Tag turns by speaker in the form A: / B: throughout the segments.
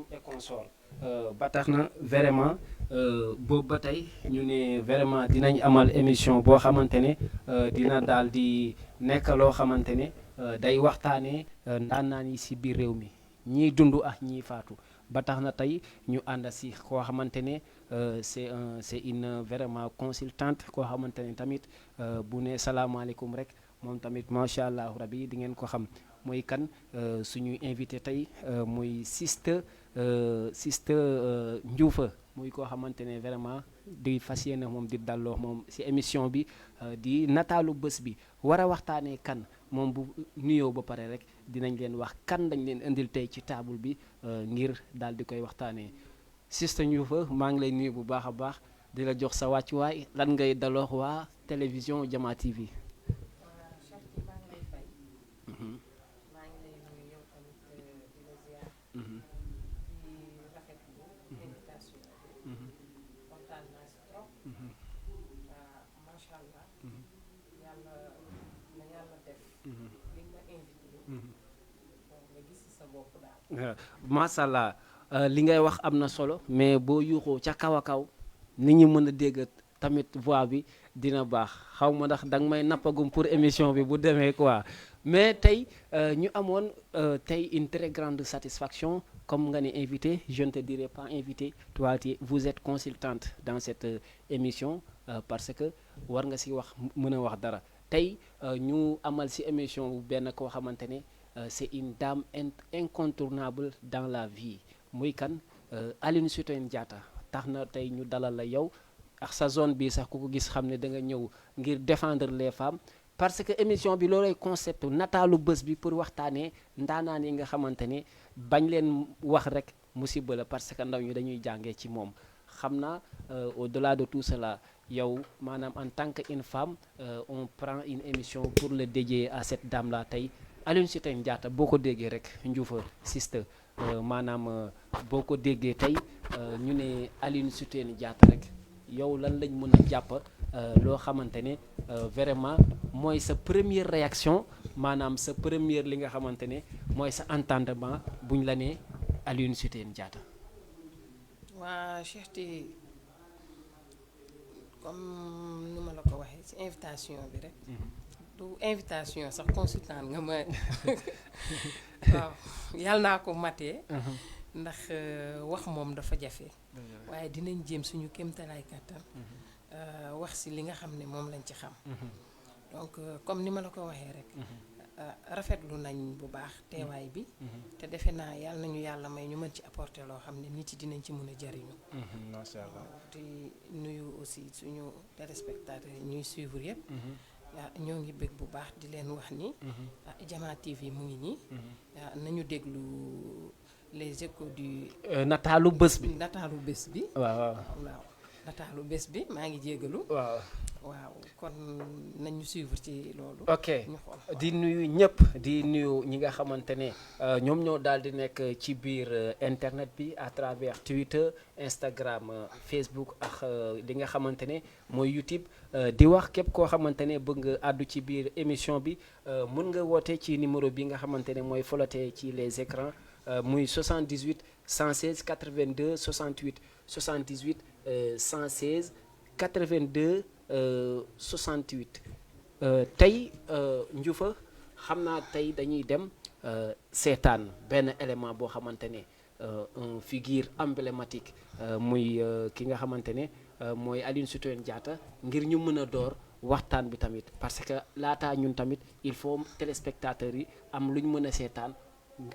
A: femmes et consorts ba tax na vraiment boobu ba tey ñu ne vraiment dinañ amal émission boo xamante ne dina daal di nekk loo xamante ne day waxtaanee ndaanaan yi si biir réew mi ñiy dund ak ñiy faatu ba tax na tey ñu ànd si koo xamante ne c'est une vraiment consultante koo xamante ne tamit bu ne salaamaaleykum rek moom tamit macha allah rabi di ngeen ko xam mooy kan suñuy invité tey muy Siste Ndioufa muy koo xamante ne vraiment di fas yéene moom di dalloo moom si émission bi di nataalu bés bi war a waxtaanee kan moom bu nuyoo ba pare rek dinañ leen wax kan dañ leen indil tey ci table bi ngir daal di koy waxtaanee Siste Ndioufa maa ngi lay nuyu bu baax a baax di la jox sa wàccuwaay lan ngay daloo waa télévision Jama TV. macha allah li ngay wax am na solo mais boo yuuxoo ca kaw a kaw nit ñi mën a dégg tamit voix bi dina baax xaw ma ndax danga may nappagum pour émission bi bu demee quoi mais tey ñu amoon tey une très grande satisfaction comme nga ne invité je ne te dirai pas invité toi vous êtes consultante dans cette émission parce que war nga si wax mën a wax dara tey ñu amal si émission bu benn koo xamante ne c'est une dame incontournable dans la vie muy kan Aline Sitoé Diatta tax na tey ñu dalal la yow ak sa zone bi sax ku ko gis xam ne da nga ñëw ngir défendre les femmes parce que émission bi loolay concept nataalu bés bi pour waxtaanee ndaanaan yi nga xamante ne bañ leen wax rek musiba la parce que ndaw ñi dañuy jàngee ci moom xam naa au-delà de tout cela yow maanaam en tant que une femme on prend une émission pour le dédier à cette dame là tey Aline Sitoé Diatta boo ko déggee rek Ndioufa Siste maanaam boo ko déggee tey ñu ne Aline Sitoé Diatta rek yow lan lañ mën a jàpp loo xamante ne vraiment mooy sa première réaction maanaam sa première li nga xamante ne mooy sa entendement buñ la ne Aline Sitoé Diatta.
B: waa Cheikh Ti comme nu ma la ko waxee ci invitation bi rek. du invitation sax consultant nga ma waaw yàlla naa ko matee ndax wax moom dafa jafe waaye dinañ jéem suñu kéemtalaay kàttan wax si li nga xam ne moom lañ ci xam donc comme ni ma la ko waxee rek rafetlu nañ bu baax teewaay bi te defe naa yàlla nañu yàlla may ñu mën ci apporter loo xam ne nit yi dinañ ci mën a jariñu
A: macha allah
B: te nuyu aussi suñu téléspectateurs yi ñuy suivre yëpp ñoo ngi bëgg bu baax di leen wax ni Jama TV mu ngi nii nañu déglu les échos du
A: nataalu bés bi
B: waaw nataalu bés bi maa ngi jégalu waaw kon nañu suivre ci loolu
A: ok di nuyu ñëpp di nuyu ñi nga xamante ne ñoom ñoo daal di nekk ci biir internet bi à travers Twitter Instagram Facebook ak li nga xamante ne mooy YouTube di wax képp koo xamante ne bëgg nga àddu ci biir émission bi mën nga woote ci numéro bi nga xamante ne mooy folotee ci les écrans muy 78 116 82 68 78 116 82 68 tey Ndioufa xam naa tey dañuy dem seetaan benn élément boo xamante ne un figure emblématique muy ki nga xamante ne mooy Aline Sitoé Diatta ngir ñu mën a door waxtaan bi tamit parce que laataa ñun tamit il faut téléspectateurs yi am lu ñu mën a seetaan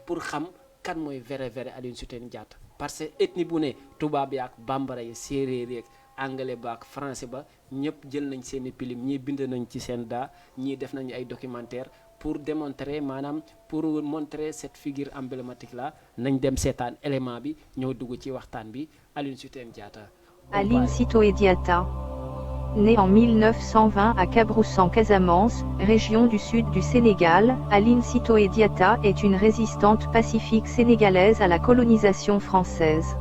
A: pour xam kan mooy vrai Aline Sitoé Diatta parce que ethnie bu ne tubaab yaak bambara yi séeréer yeeg anglais ba ak français ba ñëpp jël nañ seeni pilim ñii bind nañ ci seen daa ñii def nañu ay documentaire pour démontrer maanaam pour montrer cette figure emblématique là nañ dem seetaan élément bi ñoo dugg ci waxtaan bi Aline Sitoé Diatta.
C: Aline Sitoé Diatta. Née en 1920 à Cabrousse Casamance, région du sud du Sénégal, Aline Sitoé Diatta est une résistante pacifique sénégalaise à la colonisation française.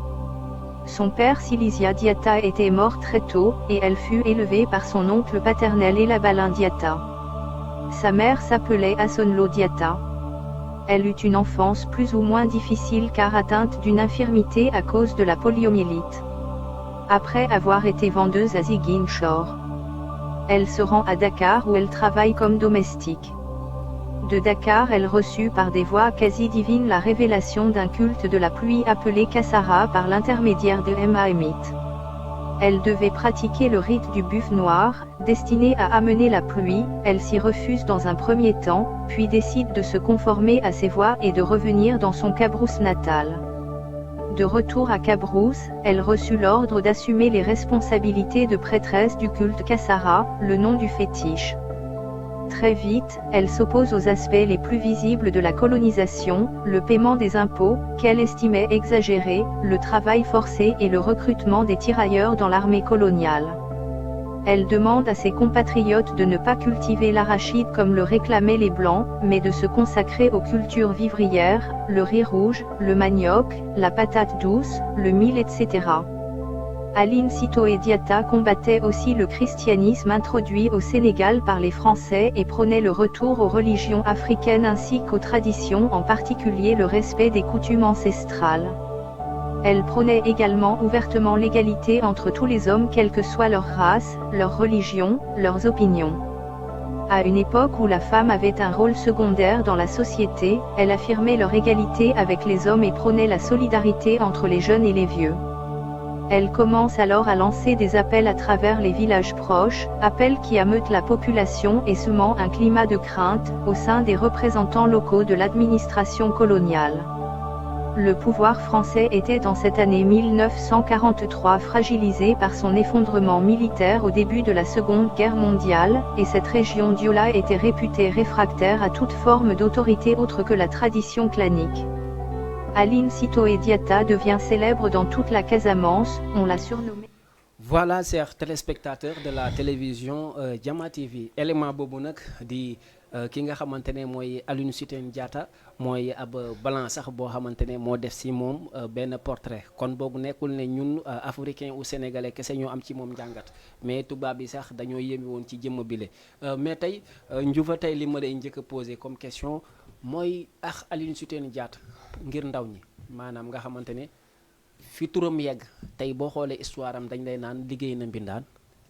C: Son père Silisia Diatta était mort très tôt, et elle fut élevée par son oncle paternel Elabalin Diatta. Sa mère s'appelait Assonlo Diatta. Elle eut une enfance plus ou moins difficile car atteinte d'une infirmité à cause de la poliomyélite. Après avoir été vendeuse à Ziguinchor, elle se rend à Dakar où elle travaille comme domestique. De Dakar, elle reçut par des voies quasi divines la révélation d'un culte de la pluie appelé Kassara par l'intermédiaire de Mahomet. Elle devait pratiquer le rite du buffle noir, destiné à amener la pluie. Elle s'y refuse dans un premier temps, puis décide de se conformer à ses voies et de revenir dans son Cabrousse natal. De retour à Cabrousse, elle reçut l'ordre d'assumer les responsabilités de prêtresse du culte Kassara, le nom du fétiche. Très vite, elle s'oppose aux aspects les plus visibles de la colonisation, le paiement des impôts, qu'elle estimait exagérés, le travail forcé et le recrutement des tirailleurs dans l'armée coloniale. Elle demande à ses compatriotes de ne pas cultiver l'arachide comme le réclamaient les Blancs, mais de se consacrer aux cultures vivrières, le riz rouge, le manioc, la patate douce, le mil, etc. Aline Sitoé Diatta combattait aussi le christianisme introduit au Sénégal par les Français et prônait le retour aux religions africaines ainsi qu'aux traditions, en particulier le respect des coutumes ancestrales. Elle prônait également ouvertement l'égalité entre tous les hommes quelle que soit leur race, leur religion, leurs opinions. À une époque où la femme avait un rôle secondaire dans la société, elle affirmait leur égalité avec les hommes et prônait la solidarité entre les jeunes et les vieux. Elle commence alors à lancer des appels à travers les villages proches, appels qui ameutent la population et semant un climat de crainte au sein des représentants locaux de l'administration coloniale. Le pouvoir français était dans cette année 1943 fragilisé par son effondrement militaire au début de la Seconde Guerre mondiale, et cette région d'Yola était réputée réfractaire à toute forme d'autorité autre que la tradition clanique. Aline Sitoé Diatta devient célèbre dans toute la Casamance, on l'a surnommée.
A: Voilà, chers téléspectateurs de la télévision Jama TV élément boobu nag di ki nga xamante ne mooy Aline Sitoé Diatta mooy ab blanc sax boo xamante ne moo def si moom benn portrait kon boobu nekkul ne ñun africain ou sénégalais kese ñoo am ci moom njàngat mais tubaab bi sax dañoo yéemi woon ci jëmm bile mais tey njufa tey li ma lay njëkk a posé comme question mooy Aline Sitoé Diatta ngir ndaw ñi maanaam nga xamante ne fi turam yegg tey boo xoolee histoire am dañ lay naan liggéey na mbindaan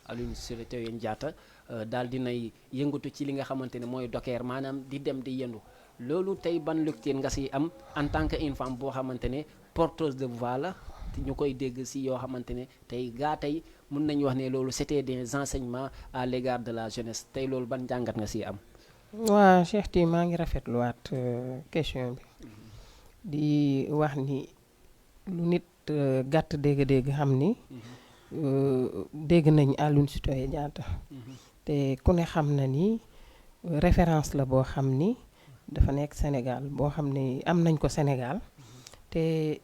A: Aline Sitoé Diatta daal dinay yëngatu ci li nga xamante ne mooy docker maanaam di dem di yendu loolu tey ban lecture nga si am en tant que une femme boo xamante ne porteuse de voix la ñu koy dégg si yoo xamante ne tey tey mun nañu wax ne loolu c'était des enseignements à l'égard de la jeunesse tey loolu ban jàngat nga si am.
B: waa Cheikh Ti maa ngi rafetluwaat question bi di wax ni lu nit gàtt dégg-dégg xam ni dégg nañ Aline Sitoé Diatta te ku ne xam na ni référence la boo xam ni dafa nekk Sénégal boo xam ne am nañ ko Sénégal te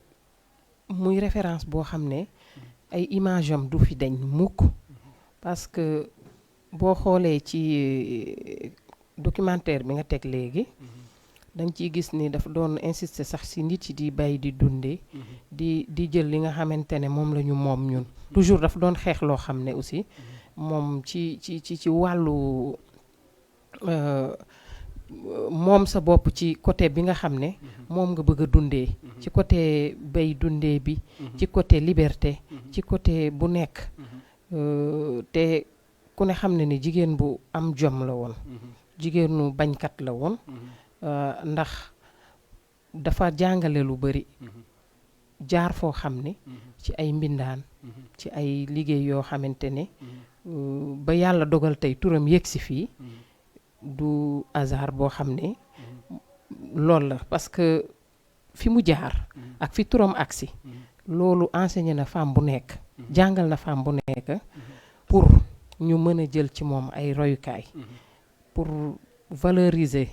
B: muy référence boo xam ne ay image am du fi dañ mukk parce que boo xoolee ci documentaire bi nga teg léegi da nga ciy gis ni dafa doon insister sax si nit yi di bay di dundee di jël li nga xamante ne moom la ñu moom ñun toujours dafa doon xeex loo xam ne aussi moom ci wàllu moom sa bopp ci côté bi nga xam ne moom nga bëgg a dundee ci côté bay dundee bi ci côté liberté ci côté bu nekk te ku ne xam ne ni jigéen bu am jom la woon jigéenu bañkat la woon ndax dafa jàngale lu bari jaar foo xam ne ci ay mbindaan ci ay liggéey yoo xamante ne ba yàlla dogal tey turam yegg si fii du hasard boo xam ne loolu la parce que fi mu jaar ak fi turam agsi loolu enseigné na femme bu nekk jàngal na femme bu nekk pour ñu mën a jël ci moom ay royukaay pour valoriser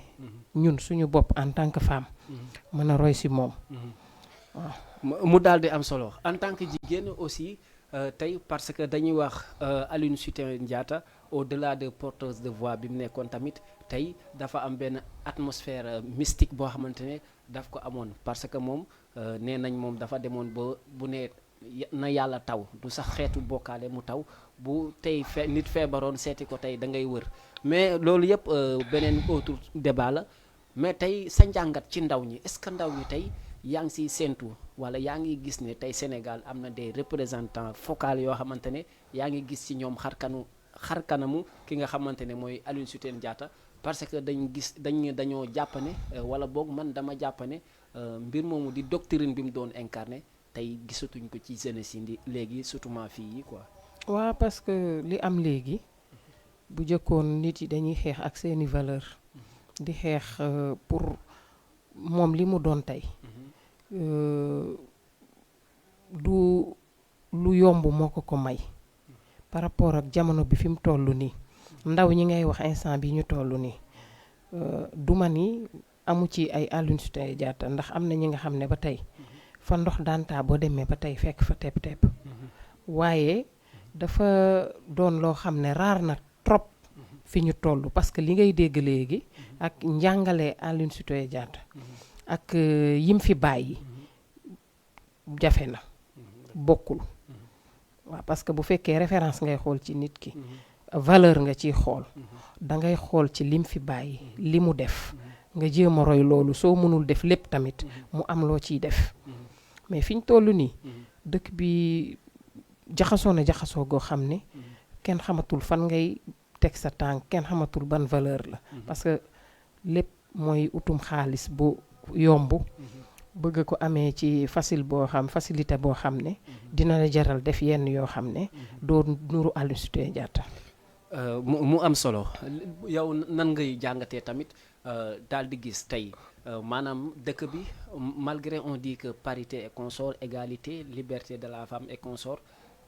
B: ñun suñu bopp en tant que femme mën a roy si moom waaw
A: mu daal di am solo en tant que jigéen aussi tey parce que dañuy wax Aline Sitoé Diatta au-delà de porteuse de voix bi mu nekkoon tamit tey dafa am benn atmosphère mystique boo xamante ne daf ko amoon parce que moom nee nañ moom dafa demoon ba bu ne na yàlla taw du sax xeetu bokkaale mu taw bu tey nit feebaroon seeti ko tey da ngay wër mais loolu yëpp beneen autre débat la mais tey sa njàngat ci ndaw ñi est-ce que ndaw ñi tey yaa ngi siy séentu wala yaa ngi gis ne tey Sénégal am na des représentants focaux yoo xamante ne yaa ngi gis ci ñoom xar kanamu ki nga xamante ne mooy Aline Sitoé Diatta parce que dañoo jàpp ne wala boog man dama jàpp ne mbir moomu di doctrine bi mu doon incarné tey gisatuñ ko ci jeunesse yi léegi surtout ma fii yi quoi.
B: waaw parce que li am léegi bu jëkkoon nit yi dañuy xeex ak seeni valeur di xeex pour moom li mu doon tey du lu yomb moo ko may par rapport ak jamono bi fi mu toll nii ndaw ñi ngay wax instant bi ñu toll nii duma ni amu ci ay Aline Sitoé Diatta ndax am na ñi nga xam ne ba tey fa ndox daantaa boo demee ba tey fekk fa tepp-tepp waaye dafa doon loo xam ne raar na trop fi ñu toll parce que li ngay dégg léegi ak njàngale Aline Sitoé Diatta ak yim fi bàyyi jafe na bokkul waaw parce que bu fekkee référence ngay xool ci nit ki valeur nga ciy xool dangay xool ci lim fi bàyyi li mu def nga jéem a roy loolu soo mënul def lépp tamit mu am loo ciy def mais fi ñu toll nii dëkk bi jaxasoo goo xam ne kenn xamatul fan ngay teg sa tànk kenn xamatul ban valeur la parce que lépp mooy utum xaalis bu yomb bëgg ko amee ci facilité boo xam ne dina la jaral def yenn yoo xam ne doo nuru Aline Sitoé Diatta
A: mu am solo yow nan ngay jàngatee tamit daal di gis tey maanaam dëkk bi malgré on dit que parité et consort égalité liberté de la femme et consort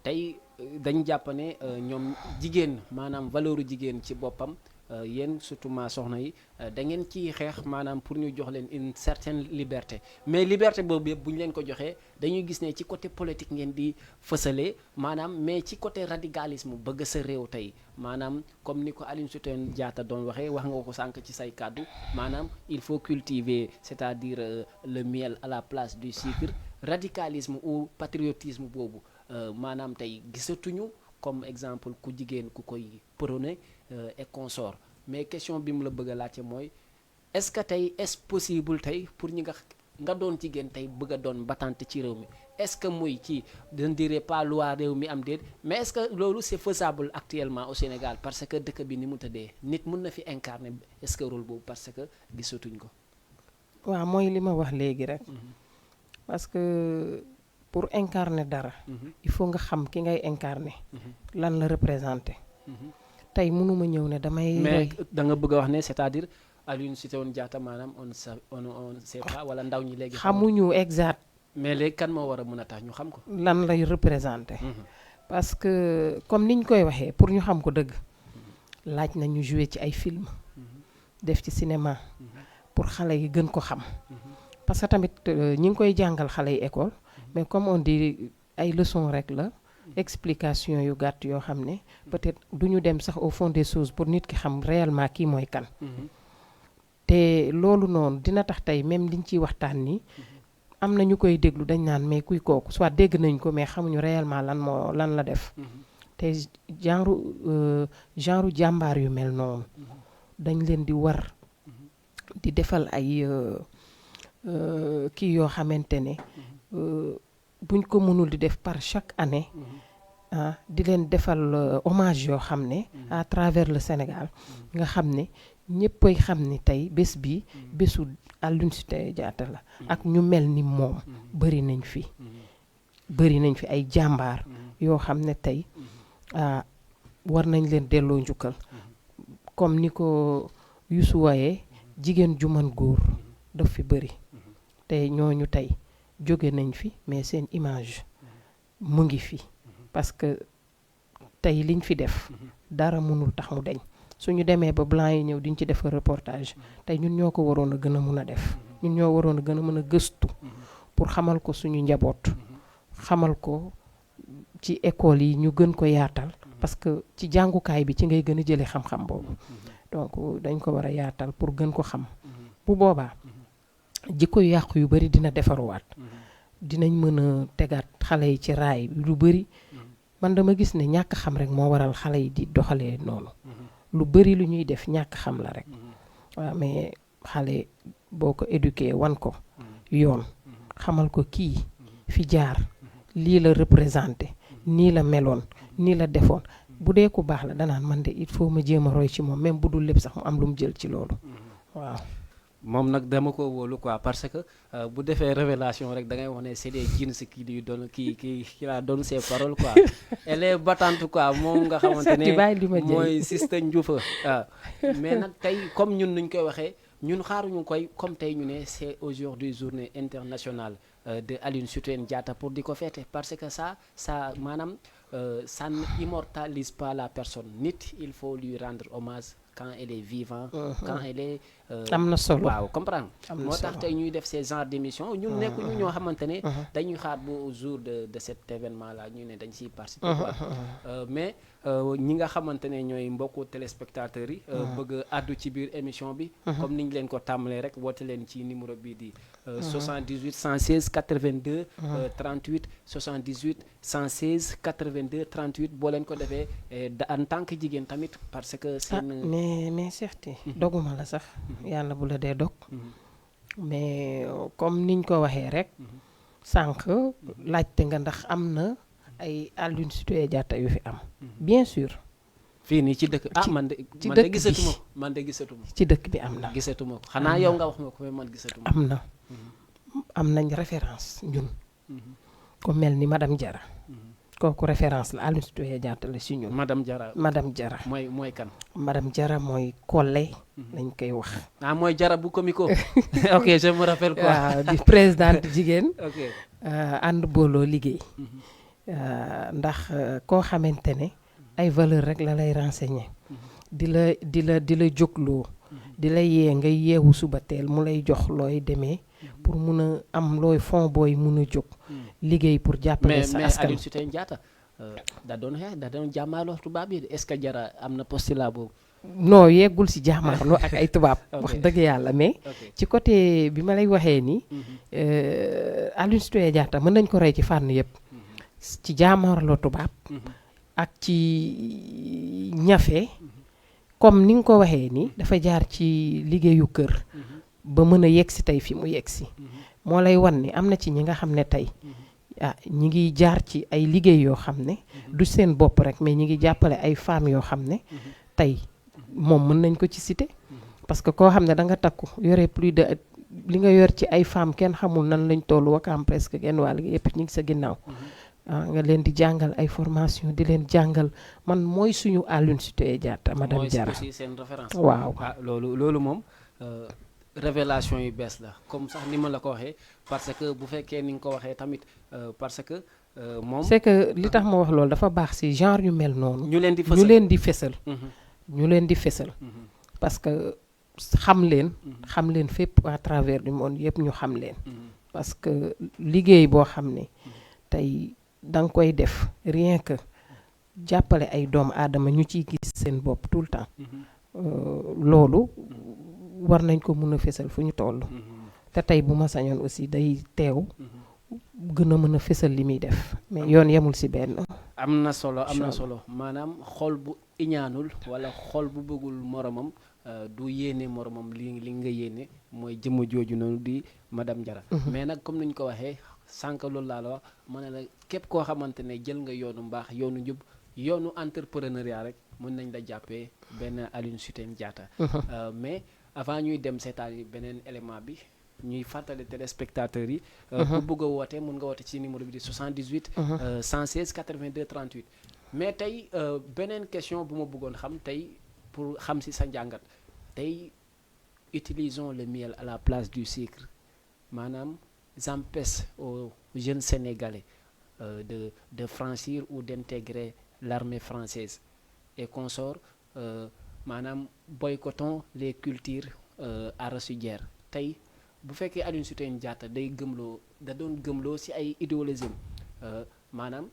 A: tey dañ jàpp ne ñoom jigéen maanaam valeuru jigéen ci boppam yéen surtout ma soxna yi da ngeen ciy xeex maanaam pour ñu jox leen une certaine liberté mais liberté boobu yëpp bu ñu leen ko joxee dañuy gis ne ci côté politique ngeen di fësalee maanaam mais ci côté radicalisme bëgg sa réew tey maanaam comme ni ko Aline Sitoé Diatta doon waxee wax nga ko sànq ci say kàddu maanaam il faut cultiver c'est-à-dire le miel à la place du sucre radicalisme ou patriotisme boobu maanaam tey gisatuñu comme exemple ku jigéen ku koy prôné et consort mais question bi mu la bëgg a laajte mooy est-ce que tey est-ce possible tey pour ñi nga doon jigéen tey bëgg a doon battante ci réew mi est-ce que muy ci je ne dirais pas loi réew mi am déet mais est-ce que loolu c'est faisable actuellement au Sénégal parce que dëkk bi ni mu tëddee nit mun na fi incarner est-ce que rôle boobu parce que gisatuñ ko.
B: waaw mooy li ma wax léegi rek. parce que pour incarner dara. il faut nga xam ki ngay incarner. lan la représenter. tey mënuma ñëw ne damay.
A: mais da nga bëgg a wax ne c'est-à-dire Aline Sitoé Diatta maanaam on sait pas wala ndaw ñi léegi.
B: xamuñu exact.
A: mais léegi kan moo war a mën a tax ñu xam ko.
B: lan lay représenter. parce que comme niñ koy waxee pour ñu xam ko dëgg. laaj na ñu jouer ci ay film. def ci cinéma. pour xale yi gën ko xam. parce que tamit ñi ngi koy jàngal xale yi école. mais comme on dit ay leçons rek la. explication yu gàtt yoo xam ne peut-être du ñu dem sax au fond des choses pour nit ki xam réellement kii mooy kan. te loolu noonu dina tax tey même liñ ciy waxtaan nii am na ñu koy déglu dañ naan mais kuy kooku soit dégg nañ ko mais xamuñu réellement lan la def. te genre jàmbaar yu mel noonu dañ leen di war di defal ay kii yoo xamante ne. buñ ko mënul di def par chaque année di leen defal hommage yoo xam ne à travers le Sénégal nga xam ne ñëppay xam ni tey bés bi bésu Aline Sitoé Diatta la ak ñu mel ni moom bëri nañ fi ay jàmbaar yoo xam ne tey war nañ leen delloo njukkal comme ni ko Youssou wayee jigéen ju mën góor daf fi bëri te ñooñu tey jóge nañ fi mais seen image mu ngi fi parce que tey liñ fi def dara mënul tax mu deñ suñu demee ba blanc yi ñëw diñ ci def reportage tey ñun ñoo ko waroon a gën a mun a def ñun ñoo waroon a gën a mën a gëstu pour xamal ko suñu njaboot xamal ko ci école yi ñu gën ko yaatal parce que ci jàngukaay bi ci ngay gën a jëlee xam-xam boobu donc dañ ko war a yaatal pour gën ko xam bu boobaa jikko yu yàqu yu bari dina defaruwaat dinañ mën a tegaat xale yi ci raay lu bari man dama gis ne ñàkk xam rek moo waral xale yi di doxalee noonu lu bari lu ñuy def ñàkk xam la rek waaw mais xale boo ko éduqué wan ko yoon xamal ko kii fi jaar lii la représenté nii la meloon nii la defoon bu dee ku baax la danaan man de il faut ma jéem a roy ci moom même bu dul lépp sax mu am lu mu jël ci loolu waaw.
A: moom nag dama ko wóolu quoi parce que bu defee révélation rek da ngay wax ne c'est des jeans qui lui donne qui la donne ses paroles quoi elle est battante quoi moom nga xamante ne mooy Sista Ndioufa waaw mais nag tey comme ñun nuñ koy waxee ñun xaaruñu koy comme tey ñu ne c'est aujourd'hui journée internationale de Aline Sitoé Diatta pour di ko fêter parce que ça maanaam ça n'immortalise pas la personne nit il faut lui rendre hommage quand elle est vivante quand elle est
B: am na solo
A: waaw comprendre moo tax tey ñuy def ces genres d'émissions ñun nekkuñu ñoo xamante ne dañuy xaar bu jour de cet événement là ñu ne dañ siy participer quoi mais ñi nga xamante ne ñooy mbokku téléspectateurs yi bëgg addu ci biir émission bi comme niñ leen ko tàmbalee rek woote leen ci numéro bii di 78 116 82 38 78 116 82 38 boo leen ko defee en tant que jigéen tamit parce que seen
B: mais certes doguma la sax yàlla bu la dee dog mais comme niñ ko waxee rek sànq laajte nga ndax am na ay Aline Sitoé Diatta yu fi am bien sûr
A: fii nii ci dëkk man de gisatuma
B: ci dëkk bi am na
A: gisatuma ko xanaa yow nga wax ma ko mais man gisatuma
B: am na am nañ référence ñun ku mel ni madame Diarra kooku référence la Aline Sitoé Diatta la si ñun
A: madame Diarra mooy kan
B: madame Diarra mooy Collé lañ koy wax
A: mooy Diarra bu comico ok je me rappelle quoi
B: waaw di présidente jigéen
A: ok
B: ànd booloo liggéey ndax koo xamante ne ay valeur rek la lay renseigner di la jógloo di la yee ngay yeewu suba teel mu lay jox looy demee pour mun a am looy fond booy mun a jóg liggéey pour jàppale sa askan
A: mais Aline Sitoé Diatta da doon jàmmaarloo tubaab yi est-ce que Diarra am na postulat boobu
B: non yeggul si jàmmaarloo ak ay tubaab wax dëgg yàlla mais ci côté bi ma lay waxee ni Aline Sitoé Diatta mën nañ ko rey ci fànn yëpp ci jàmmaarloo tubaab ak ci ñafe comme ni nga ko waxee ni dafa jaar ci liggéeyu kër ba mën a yegg si tey fi mu yegg si moo lay wan ni am na ci ñi nga xam ne tey ñi ngi jaar ci ay liggéey yoo xam ne du seen bopp rek mais ñi ngi jàppale ay femmes yoo xam ne tey moom mën nañ ko ci citer parce que koo xam ne da nga takku yore plus de li nga yor ci ay femmes kenn xamul nan lañ tollu wakaam presque genn wàll gi yëpp ñi ngi sa ginnaaw nga leen di jàngal ay formation di leen jàngal man mooy suñu Aline Sitoé Diatta madame Diarra
A: mooy aussi seen référence
B: waaw
A: loolu moom révélation yu bees la comme sax ni ma la ko waxee parce que bu fekkee ni nga ko waxee tamit parce que moom
B: c'est que li tax ma wax loolu dafa baax ci genre yu mel noonu
A: ñu leen di fësal
B: ñu leen di fësal parce que xam leen fépp à travers du monde yëpp ñu xam leen parce que liggéey boo xam ne tey da nga koy def rien que jàppale ay doomu aadama ñu ciy gis seen bopp tout le temps loolu war nañ ko mën a fésal fu ñu toll te tey bu ma sañoon aussi day teew gën a mën a fésal li muy def mais yoon yemul ci benn
A: am na solo maanaam xol bu iñaanul wala xol bu bëggul moromam du yéene moromam li nga yéene mooy jëmm jooju noonu di madame Diarra mais nag comme ni ñu ko waxee sànq loolu laa la wax ma ne la képp koo xamante ne jël nga yoonu mbaax yoonu njub yoonu entrepreneuriat rek mën nañ la jàppee benn Aline Sitoé Diatta mais avant ñuy dem seetaan yi beneen élément bi ñuy fàttali téléspectateurs yi ku bëgg a woote mun nga woote ci numéro bi di 78 116 82 38 mais tey beneen question bu ma bëggoon xam tey pour xam si sa njàngat tey utilisons le miel à la place du sucre maanaam j'empêche aux jeunes Sénégalais de franchir ou d'intégrer l'armée française et consorts maanaam boycottons les cultures arachidières tey bu fekkee Aline Sitoé Diatta da doon gëmloo ci ay idéologie maanaam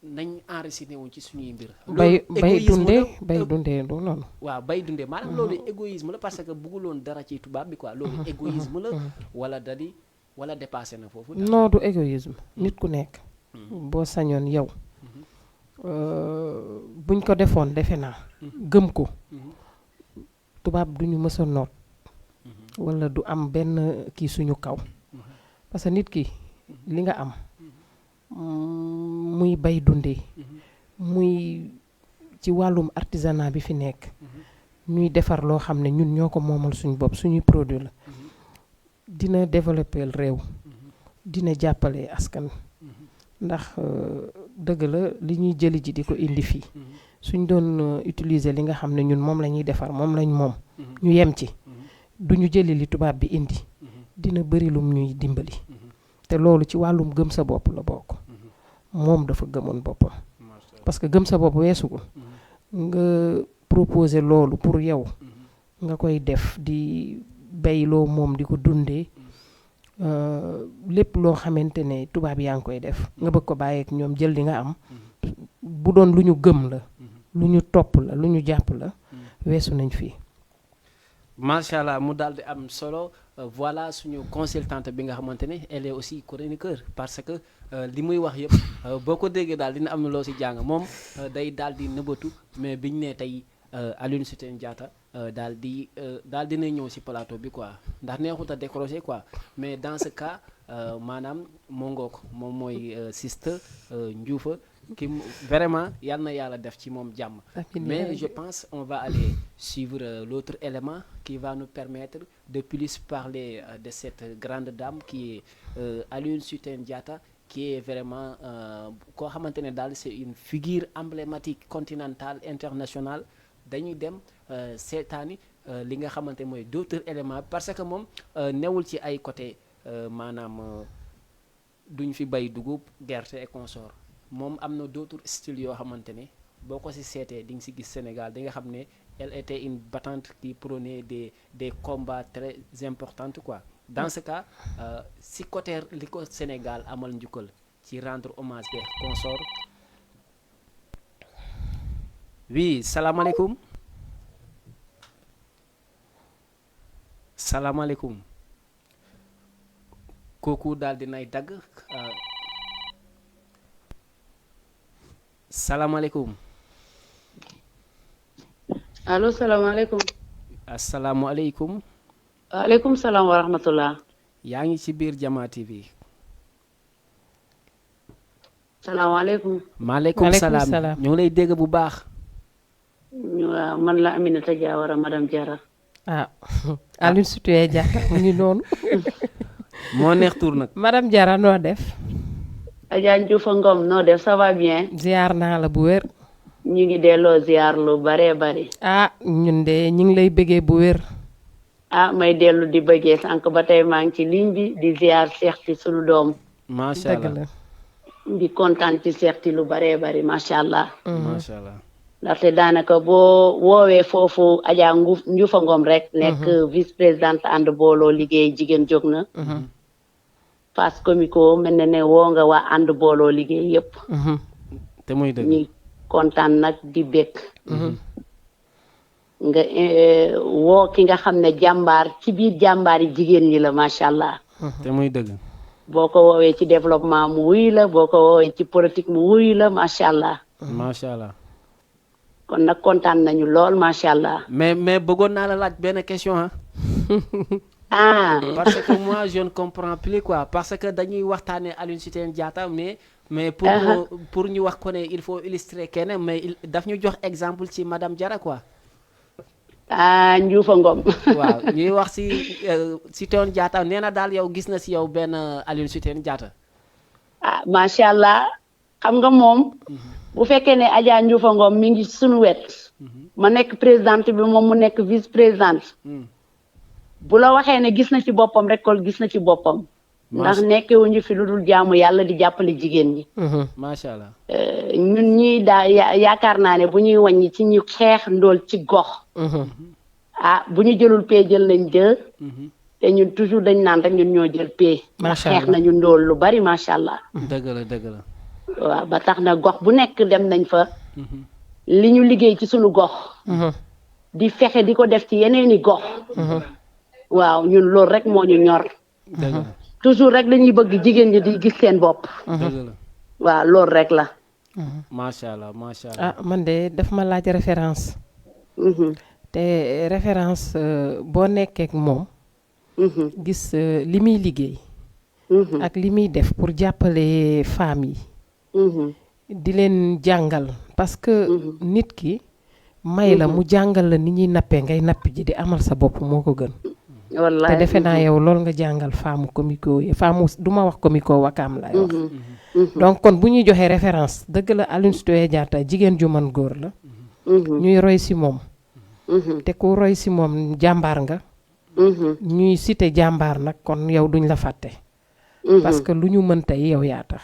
A: nañ enraciné wuñ ci suñuy mbir.
B: bay dundee du noonu.
A: waaw bay dundee maanaam loolu égoïsme la parce que bëgguloon dara ci tubaab bi quoi loolu égoïsme la wala dépassé na foofu.
B: non du égoïsme nit ku nekk. boo sañoon yow. buñ ko defoon defe naa. gëm ko. tubaab duñu mës a noot wala du am benn kii suñu kaw parce que nit ki li nga am muy bay dundee muy ci wàllum artisanat bi fi nekk ñuy defar loo xam ne ñun ñoo ko moomal suñu bopp suñuy produit la dina développer réew dina jàppale askan ndax dëgg la li ñuy jëli ji di ko indi fii suñ doon utiliser li nga xam ne ñun moom la ñuy defar moom lañ moom ñu yem ci duñu jëli li tubaab bi indi dina bëri lum ñuy dimbali te loolu ci wàllum gëm sa bopp la bokk moom dafa gëmoon boppam parce que gëm sa bopp weesugu nga proposer loolu pour yow nga koy def di bayloo moom di ko dundee lépp loo xamante ne tubaab yaa ngi koy def nga bëgg ko bàyyeek ñoom jël li nga am bu doon lu ñu gëm la lu ñu topp la lu ñu jàpp la weesu nañ fii
A: macha allah mu daal di am solo voilà suñu consultante bi nga xamante ne elle est aussi chroniqueur parce que li muy wax yëpp boo ko déggee daal dina am na loo si jàng moom day daal di nëbbatu mais biñ ne tey Aline Sitoé Diatta daal dina ñëw si plateau bi quoi ndax neexut a décrocher quoi mais dans ce cas maanaam moo ngoog moom mooy Siste Ndioufa ki vraiment yal na yàlla def ci moom jàmm mais je pense on va aller suivre l'autre élément qui va nous permettre de plus parler de cette grande dame qui est Aline Sitoé Diatta qui est vraiment koo xamante ne daal c'est une figure emblématique continentale internationale dañuy dem seetaani li nga xamante mooy d'autres éléments parce que moom newul ci ay côté maanaam duñ fi bay dugub gerte et consort moom am na d'autres styles yoo xamante ne boo ko ci seetee di nga ci gis Sénégal di nga xam ne elle était une battante qui prônait des combats très importants quoi dans ce cas ci côté li ko Sénégal amal njukkal ci rendre hommage des consorts. Oui, salaamaaleykum salaamaaleykum kooku daal dinay dagg salaamaaleykum
D: allo salaamaaleykum.
A: asalaamualeykum.
D: waaleykum salaam wa rahmatullah.
A: yaa ngi ci biir Jama TV.
D: salaamaaleykum.
A: maaleykum salaam ñu ngi lay dégg bu baax.
D: waaw man la Aminata Diawara madame Diarra.
B: ah Aline Sitoé Diatta mu ngi noonu.
A: moo neex tur nag.
B: madame Diarra noo def.
D: Adja Ndioufa Ngom noo def ça va bien.
B: ziar naa la bu wér.
D: ñu ngi delloo ziar lu baree bari.
B: ah ñun de ñu ngi lay bëggee bu wér.
D: ah may dellu di bëggee sànq ba tey maa ngi ci ligne bi di ziar Cheikh ci sunu doom.
A: macha allah
B: dëgg la.
D: di kontaan ci Cheikh ci lu baree bari macha allah.
A: macha allah.
D: ndaxte daanaka boo woowee foofu Adja Ndioufa Ngom rek. nekk vice présidente ànd booloo liggéey jigéen jóg na. Fass Comico mel na ne woo nga waa ànd booloo liggéey yépp.
A: te muy dëgg.
D: ñi kontaan nag di bekk nga woo ki nga xam ne jàmbaar ci biir jàmbaar yi jigéen ñi la macha allah.
A: te muy dëgg.
D: boo ko woowee ci développement mu wuyu la boo ko woowee ci politique mu wuyu la macha allah.
A: macha allah.
D: kon nag kontaan nañu lool macha allah.
A: mais bëggoon naa la laaj benn question ah.
D: ah.
A: parce que moi je ne comprends plus quoi parce que dañuy waxtaanee Aline Sitoé Diatta mais pour ñu wax ko ne il faut illustrer kenn mais daf ñu jox exemple ci madame Diarra quoi.
D: ah Ndioufa Ngom.
A: waaw ñuy wax ci Sitoé Diatta nee na daal yow gis na ci yow benn Aline Sitoé Diatta.
D: ah macha allah xam nga moom. bu fekkee ne Adja Ndioufa Ngom mi ngi suñu wet. ma nekk présidente bi moom mu nekk vice présidente. bu la waxee ne gis na ci boppam rek kon gis na ci boppam. ndax nekkewuñu fi lu dul jaamu yàlla di jàppale jigéen ñi.
A: macha allah.
D: ñun ñii daa yaakaar naa ne bu ñuy wàññi ci ñu xeex ndool ci gox. ah bu ñu jëlul pay jël nañ jël. te ñun toujours dañ naan rek ñun ñoo jël pay.
B: macha allah
D: xeex nañu ndool lu bari macha allah.
A: dëgg la dëgg la.
D: waaw ba tax na gox bu nekk dem nañ fa. li ñu liggéey ci sunu gox. di fexe di ko def ci yeneeni gox. waaw ñun loolu rek moo ñu ñor.
A: dëgg la.
D: toujours rek dañuy bëgg jigéen ñi di gis seen bopp.
A: dëgg la.
D: waaw loolu rek la.
A: macha allah macha allah.
B: ah man de daf ma laaj référence. te référence boo nekkee ak moom gis li muy liggéey ak li muy def pour jàppale femmes yi di leen jàngal parce que nit ki may la mu jàngal la ni ñuy nappee ngay napp ji di amal sa bopp moo ko gën
D: wallaay
B: te defe naa yow loolu nga jàngal femme comico yi femme du ma wax comico wakaam laay wax donc kon bu ñuy joxee référence dëgg la Aline Sitoé Diatta jigéen ju mën góor la ñuy roy si moom te ku roy si moom jàmbaar nga ñuy cité jàmbaar nag kon yow duñ la fàtte parce que lu ñu mën tey yow yaa tax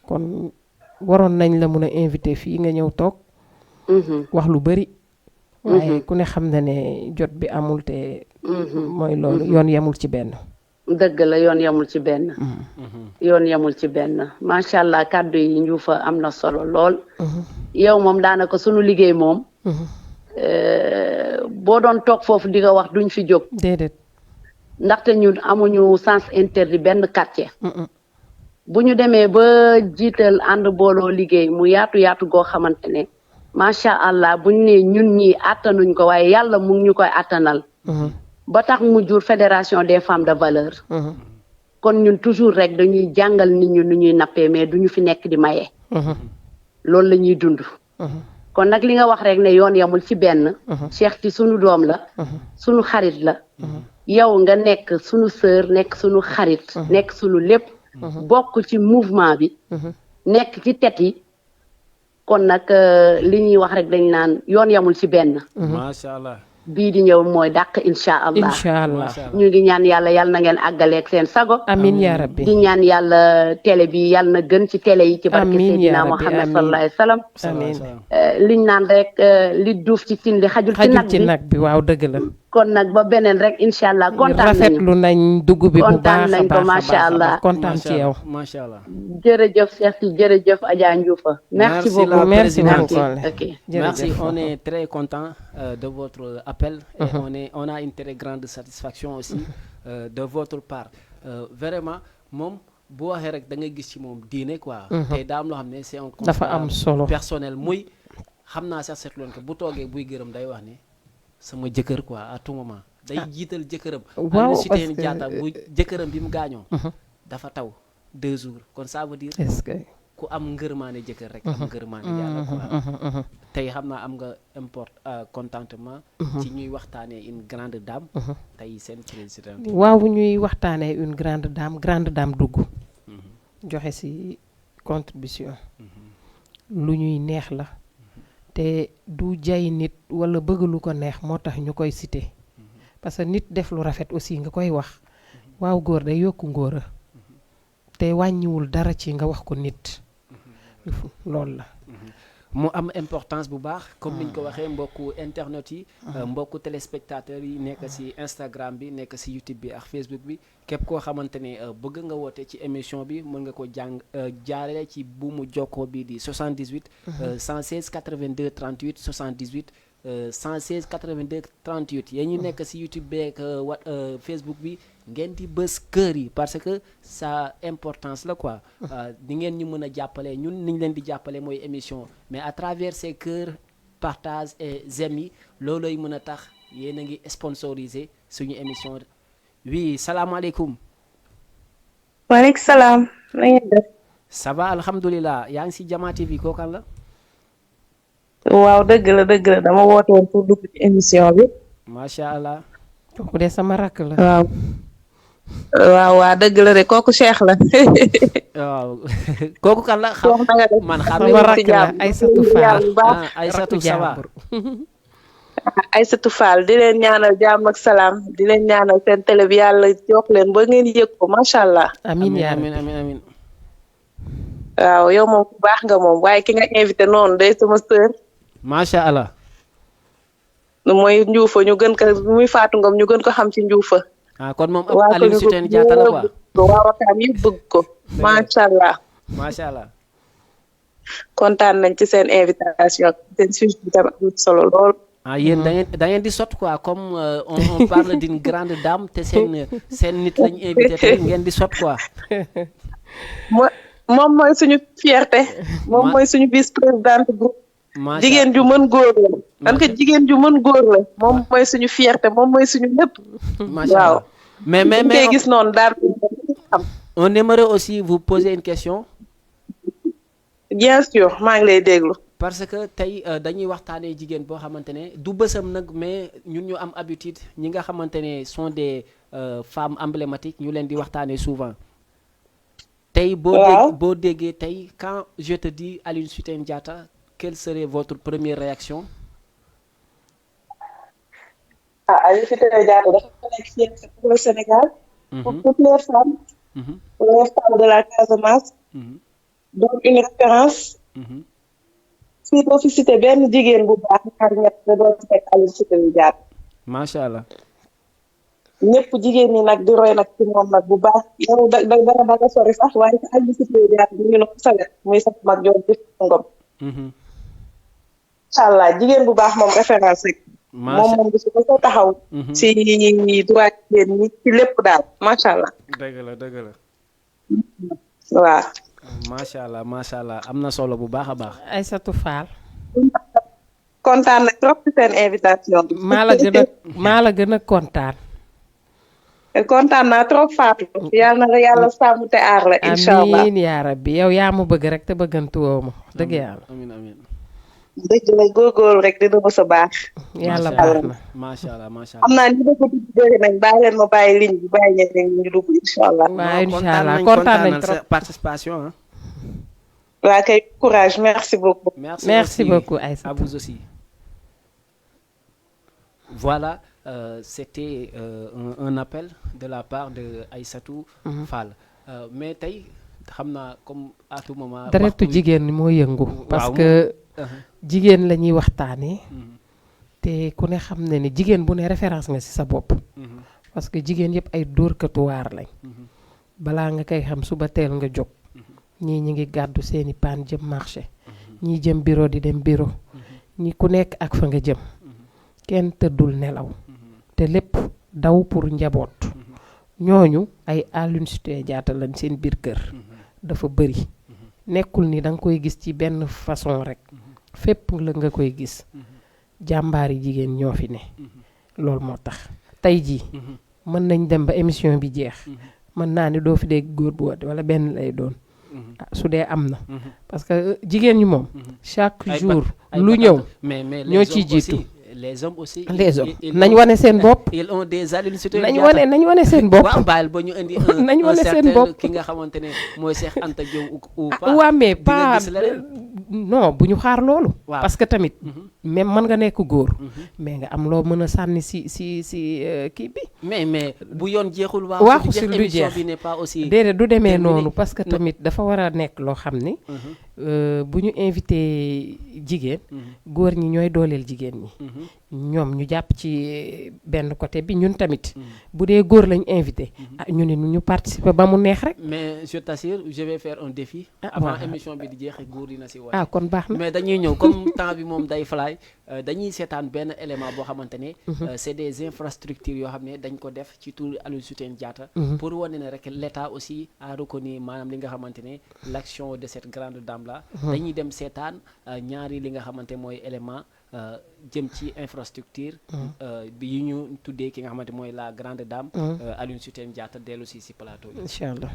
B: kon waroon nañ la mun a invité fii nga ñëw toog wax lu bari waaye ku ne xam na ne jot bi amul te mooy loolu yoon yemul ci benn
D: dëgg la yoon yemul ci benn yoon yemul ci benn macha allah kàddu yi Njuufa am na solo lool yow moom daanaka sunu liggéey moom boo doon toog foofu di nga wax duñ fi jóg
B: déedéet
D: ndaxte ñun amuñu sens interdit benn quartier bu ñu demee ba jiital ànd booloo liggéey mu yaatu yaatu goo xamante ne macha allah buñ ne ñun ñii àttanuñ ko waaye yàlla mu ngi ñu koy àttanal ba tax mu jur fédération des femmes de valeur kon ñun toujours rek dañuy jàngal nit ñu nu ñuy nappee mais duñu fi nekk di maye loolu la ñuy dund kon nag li nga wax rek ne yoon yamul ci benn Cheikh ci sunu doom la sunu xarit la yow nga nekk sunu sœur nekk sunu xarit nekk sunu lépp bokk ci mouvement bi nekk ci tet yi kon nag li ñuy wax rek dañ naan yoon yamul ci benn
A: macha allah
D: bii di ñëw mooy dàq incha allah
B: incha allah
D: ñu ngi ñaan yàlla yal na ngeen àggaleeg seen sago
B: amiin yaa rabbi
D: di ñaan yàlla télé bi yal na gën ci télé yi ci barke Seydina Muhammad sallallahu alayhi wa sallam
B: amiin
D: liñ naan rek li duuf ci cin li xajul
B: ci nag bi waaw dëgg la
D: kon nag ba beneen rek incha allah kontaan nañu
B: rafetlu nañ dugg bi bu
D: kontaan
B: baax
D: nañ ko macha allah
B: kontaan ci yow
A: macha allah
D: jërëjëf Cheikh si jërëjëf Adja Ndioufa merci beaucoup
B: merci beaucoup
D: ok
A: merci on est très content de votre appel et on a une très grande satisfaction aussi de votre part vraiment moom boo waxee rek da ngay gis ci moom diine quoi te daa am loo xam ne c'est un
B: dafa am solo
A: personnel muy xam naa sax seetloon ko bu toogee buy gërëm day wax ne sama jëkkër quoi à tout moment day jiital jëkkëram
B: waaw
A: Aline Sitoé Diatta bu jëkkëram bi mu gaañoo dafa taw 2 jours kon ça veut dire
B: est-ce que
A: ku am ngërmaane jëkkër rek am ngërmaane yàlla quoi tey xam naa am nga contentement ci ñuy waxtaanee une grande dame tey seen président
B: waaw ñuy waxtaanee une grande dame dugg joxe ci contribution lu ñuy neex la te du jay nit walla bëgg lu ko neex moo tax ñu koy cité parce que nit def lu rafet aussi nga koy wax waaw góor day yokku ngóora te wàññiwul dara ci nga wax ko nit loolu la
A: mu am importance bu baax comme niñ ko waxee mbokku internet yi mbokku téléspectateurs yi nekk ci Instagram bi nekk ci YouTube bi ak Facebook bi képp koo xamante ne bëgg nga woote ci émission bi mën nga ko jaarale ci buumu jokkoo bi di 78 116 82 38 78 116 82 38 yéen ñu nekk ci YouTube beeg Facebook bi ngeen di bës kër yi parce que ça importance la quoi di ngeen ñu mën a jàppale ñun niñ leen di jàppale mooy émission mais à travers ces cœurs partage et j'aime yi loolooy mën a tax yéen a ngi sponsoriser suñu émission oui salaamaaleykum.
E: waaleykum salaam. na ngeen def.
A: ça va alhamdulilah yaa ngi ci Jama TV kookan la.
E: waaw dëgg la dama woote woon pour dugg ci émission bi.
A: macha allah.
B: kooku de sama rakk la.
E: waaw dëgg la de kooku Cheikh la.
A: waaw kooku kan la man xam
B: sama rakk la Aïssatou Fall
A: Aïssatou ça va.
E: Aïssatou Fall di leen ñaanal jàmm ak salaam di leen ñaanal seen télé bi yàlla jox leen ba ngeen yëg ko macha allah.
B: amiin yaa
A: amiin
E: waaw yow moom ku baax nga moom waaye ki nga invité noonu day sama sœur.
A: macha allah.
E: mooy Ndioufa ñu gën ko muy Fatou Ngom ñu gën ko xam ci Ndioufa.
A: kon moom Aline Sitoé Diatta la quoi.
E: waaw Wakaam yëpp bëgg ko. macha allah.
A: macha allah.
E: kontaan nañ ci seen invitation seen sujet bi tam am solo lool.
A: yéen da ngeen di sot quoi comme on parle d'une grande dame te seen nit lañu invité te ngeen di sot quoi.
E: moom mooy suñu fierté. moom mooy suñu vice présidente groupe.
A: macha
E: jigéen ju mën góor la parce que jigéen ju mën góor la moom mooy suñu fierté moom mooy suñu lépp
A: macha
E: waaw
A: allah mais
E: ñu koy gis noonu daal xam
A: on aimerait aussi vous poser une question
E: bien sûr maa ngi lay déglu
A: parce que tey dañuy waxtaanee jigéen boo xamante ne du bësam nag mais ñun ñu am habitude ñi nga xamante ne sont des femmes emblématiques ñu leen di waxtaanee souvent tey
E: Waaw.
A: boo déggee tey quand je te dis Aline Sitoé Diatta quelle serait votre première réaction
E: Aline Sitoé Diatta dafa nekk fii pour le Sénégal pour toutes les femmes
A: Mhm,
E: pour les femmes de la Casamance
A: mhm,
E: donc une référence
A: mhm.
E: fii doo fi cité benn jigéen bu baax ñaar ñett da doon ci teg Aline Sitoé Diatta
A: macha allah
E: ñëpp jigéen ñi nag di roy nag ci moom nag bu baax yow da nga sori sax waaye ci Aline Sitoé Diatta ñu ngi noonu sa wet muy sa mag joon gis ngom
A: Mhm.
E: incha allah jigéen bu baax moom référence rek moom gisu ko soo taxaw
A: Mhm.
E: ci droit jigéen ñi ci lépp daal macha allah
A: dëgg la dëgg la
E: waaw
A: macha allah am na solo bu baax a baax
B: Aïssatou Fall
E: kontaan na trop ci seen invitation bi
B: maa la gën a kontaan
E: kontaan naa trop Fatou yàlla na la yàlla sàmm te aar la incha allah
B: amiin yaa rabbi yow yaa ma bëgg rek te bëggantuwoo ma dëgg yàlla
A: amin amin
E: dëgg la góorgóorlu rek dina mës a baax
B: yàlla baax na
A: macha allah macha
E: xam
A: allah
E: naa ni bëgg dugg bëri nañ bàyyi leen ma bàyyi ligne bi bàyyi ñeneen ñi ñu dugg incha allah
B: waaw incha allah
A: nañ
B: kontaan nañ
A: sa
B: trop
A: participation hein.
E: waa kay courage merci beaucoup
A: Merci
B: merci
A: aussi
B: beaucoup
A: à
B: Aïssatou
A: vous aussi. Voilà, c'était un appel de la part de Aïssatou Fall. Mais tey xam naa comme à tout moment.
B: deretu
A: waxtu wi-
B: jigéen ñi moo yëngu parce
A: waaw,
B: que
A: Uh-huh.
B: jigéen la ñuy waxtaanee
A: Mhm,
B: te ku ne xam ne ni jigéen bu ne référence nga ci sa bopp
A: mhm,
B: parce que jigéen yëpp ay dóorkatu waar lañ
A: mhm,
B: balaa nga koy xam suba teel nga jóg ñii ñi ngi gàddu seeni paan jëm marché ñii jëm bureau di dem bureau ñi ku nekk ak fa nga jëm kenn tëddul nelaw te lépp daw pour njaboot ñooñu ay Aline Sitoé Diatta lañ seen biir kër dafa bëri nekkul ni da nga koy gis ci benn façon rek fépp la nga koy gis jàmbaari jigéen ñoo fi ne loolu moo tax tey jii mën nañ dem ba émission bi jeex mën naa ni doo fi dégg góor bu woote wala benn lay doon ah su dee am na parce que jigéen ñi moom chaque
A: Ay
B: jour
A: ay
B: lu
A: battante.
B: ñëw
A: mais
B: ñoo
A: les
B: ciy
A: hommes aussi,
B: jiitu.
A: les hommes aussi.
B: les hommes
A: ils
B: nañ
A: ont-
B: wane seen bopp
A: ils ont des Aline Sitoé
B: nañ
A: Diatta.
B: wane nañ wane seen bopp
A: waaw baal ba ñu indi
B: Nañ wane seen
A: certain
B: bopp.
A: ki nga xamante ne mooy Cheikh Anta Diop ou
B: ah
A: pas.
B: waa mais
A: di nga
B: pas
A: gis leneen.
B: non bu ñu xaar loolu
A: Waaw.
B: parce que tamit même mën nga nekk góor mais nga am loo mën a sànni si kii bi
A: mais bu yoon jeexul
B: waaxu
A: su
B: si
A: du
B: lu
A: jeex émission
B: jeex
A: bi n'est pas aussi.
B: déedéet du demee
A: terminé.
B: noonu parce que
A: Non.
B: tamit dafa war a nekk loo xam ni bu ñu invité jigéen góor ñi ñooy dooleel jigéen ñi ñoom ñu jàpp ci benn côté bi ñun tamit bu dee góor lañ invité ah ñu ne ñu participer ba mu neex rek
A: mais je t'assure je vais faire un défi.
B: Ah,
A: avant
B: waaw.
A: émission bi di jeex góor dina si wax.
B: ah kon baax na
A: mais dañuy ñëw comme temps bi moom day fly dañuy seetaan benn élément boo xamante ne c'est des infrastructures yoo xam ne dañ ko def ci tur Aline Sitoé Diatta pour wane ne rek l'État aussi a reconnu maanaam li nga xamante ne l'action de cette grande dame là dañuy dem seetaan ñaari li nga xamante mooy élément jëm ci infrastructure bi yi ñu tuddee ki nga xamante mooy la grande dame Aline Sitoé Diatta dellu si plateau bi.
B: incha allah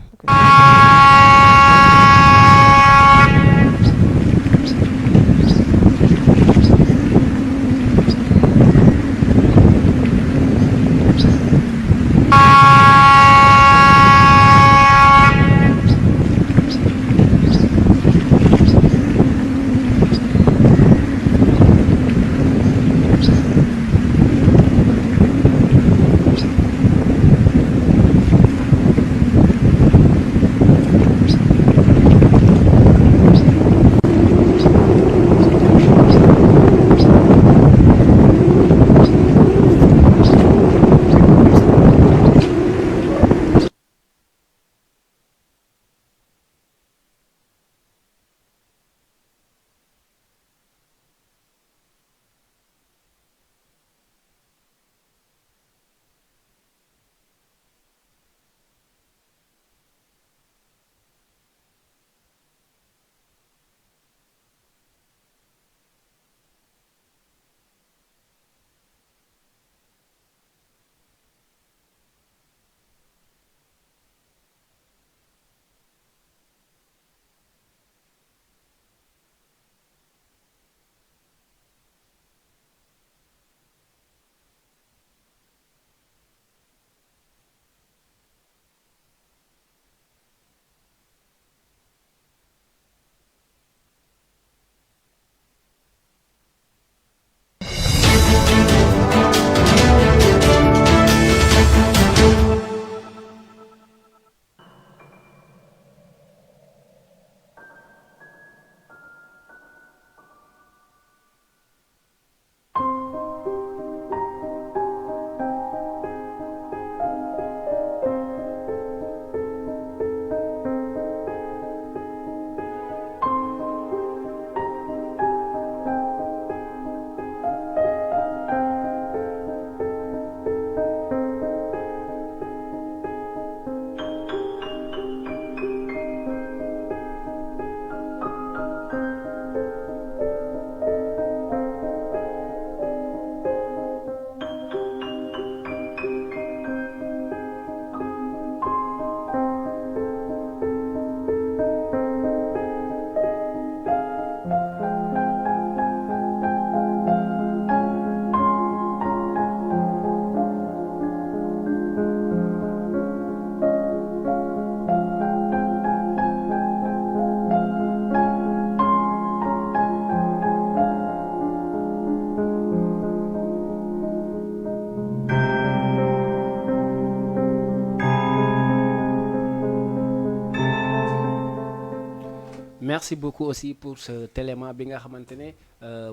A: merci beaucoup aussi pour ce élément bi nga xamante ne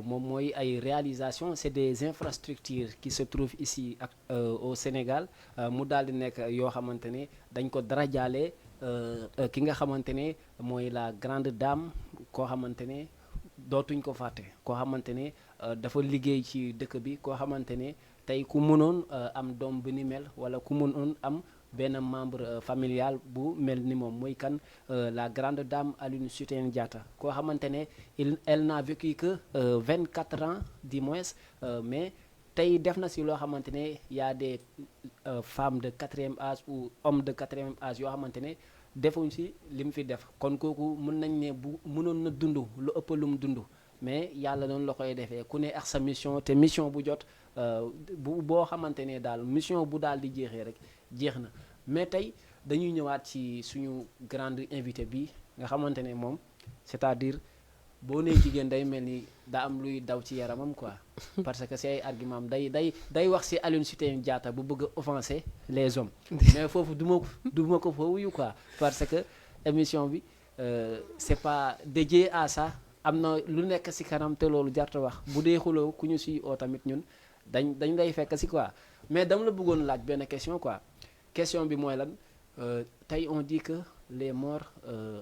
A: moom mooy ay réalisation c'est des infrastructures qui se trouvent ici ak au Sénégal mu daal di nekk yoo xamante ne dañ ko darajaale ki nga xamante ne mooy la grande dame koo xamante ne dootuñ ko fàtte koo xamante ne dafa liggéey ci dëkk bi koo xamante ne tey ku mënoon am doom bu ni mel wala ku mënoon am benn membre familial bu mel ni moom mooy kan la grande dame Aline Sitoé Diatta koo xamante ne elle n'a vécu que 24 ans du moins mais tey def na si loo xamante ne y a des femmes de 4e âge ou hommes de 4e âge yoo xamante ne defuñ si li mu fi def kon kooku mën nañ ne bu mënoon na dund lu ëpp lu mu dund mais yàlla noonu la koy defee ku ne ak sa mission te mission bu jot boo xamante ne daal mission bu daal di jeexee rek jeex na mais tey dañuy ñëwaat ci suñu grande invité bi nga xamante ne moom c'est-à-dire boo nee jigéen day mel ni daa am luy daw ci yaramam quoi parce que c'est ay argument day wax ci Aline Sitoé Diatta bu bëgg a offenser les hommes mais foofu du ma ko fa wuyu quoi parce que émission bi c'est pas dédié à ça am na lu nekk ci kanam te loolu jarta wax bu dee xuloo ku ñu ci oo tamit ñun dañ lay fekk ci quoi mais dama la bëggoon laaj benn question quoi question bi mooy lan tey on dit que les morts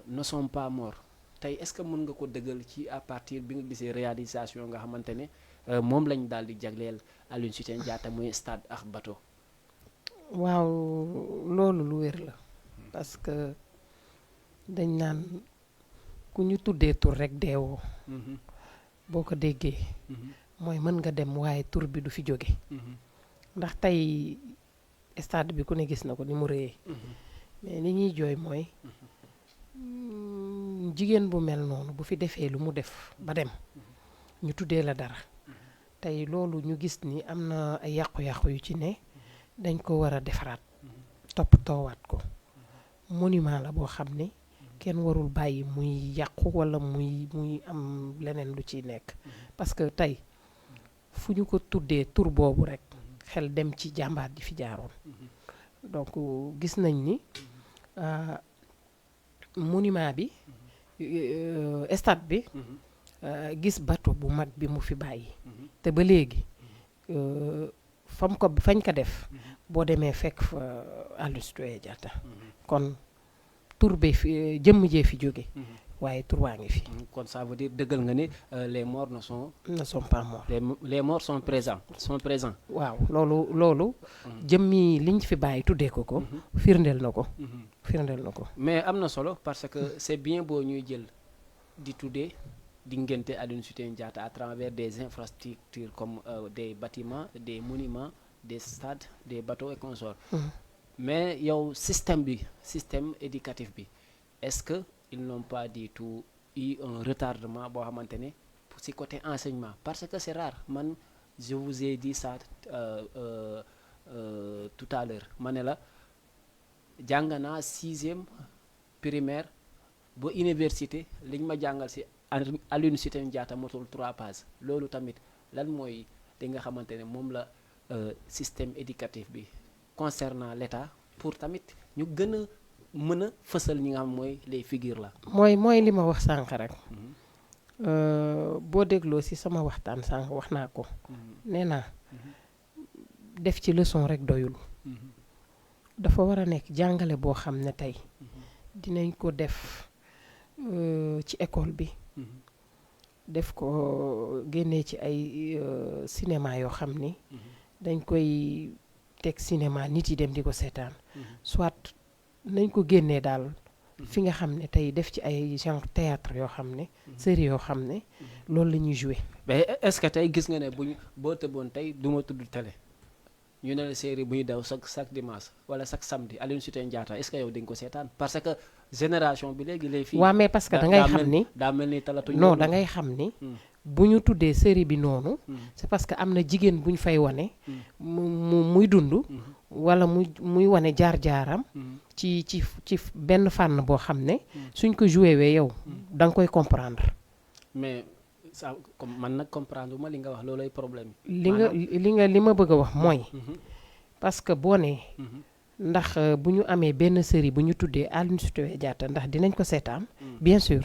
A: ne sont pas morts tey est-ce que mën nga ko dëggal ci à partir bi nga gisee réalisation nga xamante ne moom lañ daal di jagleel Aline Sitoé Diatta muy stade ak bateau.
B: waaw loolu lu wér la parce que dañ naan ku ñu tuddee tur rek deewoo boo ko déggee mooy mën nga dem waaye tur bi du fi jóge ndax tey stade bi ku ne gis na ko ni mu rëyee mais li ñuy jooy mooy jigéen bu mel noonu bu fi defee lu mu def ba dem ñu tuddee la dara tey loolu ñu gis ni am na ay yàqu-yàqu yu ci ne dañ ko war a defaraat toppatoowaat ko monument la boo xam ne kenn warul bàyyi muy yàqu walla muy am leneen lu ciy nekk parce que tey fu ñu ko tuddee tur boobu rek xel dem ci jàmbaar ji fi jaaroon donc gis nañ ni monument bi stade bi gis bateau bu mag bi mu fi bàyyi te ba léegi fañ ko def boo demee fekk fa Aline Sitoé Diatta kon tur bee fi jëmm jee fi jóge waaye tur waa ngi fi.
A: kon ça veut dire dëggal nga ni les morts ne sont
B: pas morts.
A: les morts sont présents
B: waaw loolu jëmmi liñ fi bàyyi tuddee ko firndeel na ko.
A: mais am na solo parce que c'est bien boo ñuy jël di tuddee di ngénte Aline Sitoé Diatta à travers des infrastructures comme des bâtiments des monuments des stades des bateaux et consorts. mais yow système éducatif bi est-ce que ils n'ont pas du tout eu un retardement boo xamante ne ci côté enseignement parce que c'est rare man je vous ai dit ça tout à l'heure ma ne la jàng naa 6e primaire ba université liñ ma jàngal ci Aline Sitoé Diatta motul 3 pages loolu tamit lan mooy li nga xamante ne moom la système éducatif bi concernant l'État pour tamit ñu gën a mën a fësal ñi nga xam mooy les figures là.
B: mooy li ma wax sànq rek. boo dégloo ci sama waxtaan sànq wax naa ko. nee naa def ci leçon rek doyul. dafa war a nekk jàngale boo xam ne tey dinañ ko def ci école bi. def ko génnee ci ay cinéma yoo xam ni. dañ koy teg cinéma nit yi dem di ko seetaan. soit nañ ko génnee daal fi nga xam ne tey def ci ay genre théâtre yoo xam ne série yoo xam ne loolu la ñuy jouer.
A: mais est-ce que tey gis nga ne boo tëboon tey du ma tudd télé ñu ne la série buy daw chaque dimanche wala chaque samedi Aline Sitoé Diatta est-ce que yow di nga ko seetaan parce que génération bi léegi les filles.
B: waaw mais parce que da ngay xam ni
A: daa mel ni talatuñ.
B: non da ngay xam ni. bu ñu tuddee série bi noonu. c'est parce que am na jigéen bu ñu fay wane. muy dund. wala muy wane jaar-jaaram. ci benn fànn boo xam ne. suñ ko joué wee yow da nga koy comprendre.
A: mais ça comme man nag comprendre ma li nga wax loolay problème
B: li ma bëgg a wax mooy. parce que boo nee. ndax bu ñu amee benn série bu ñu tuddee Aline Sitoé Diatta ndax dinañ ko seetaan. bien sûr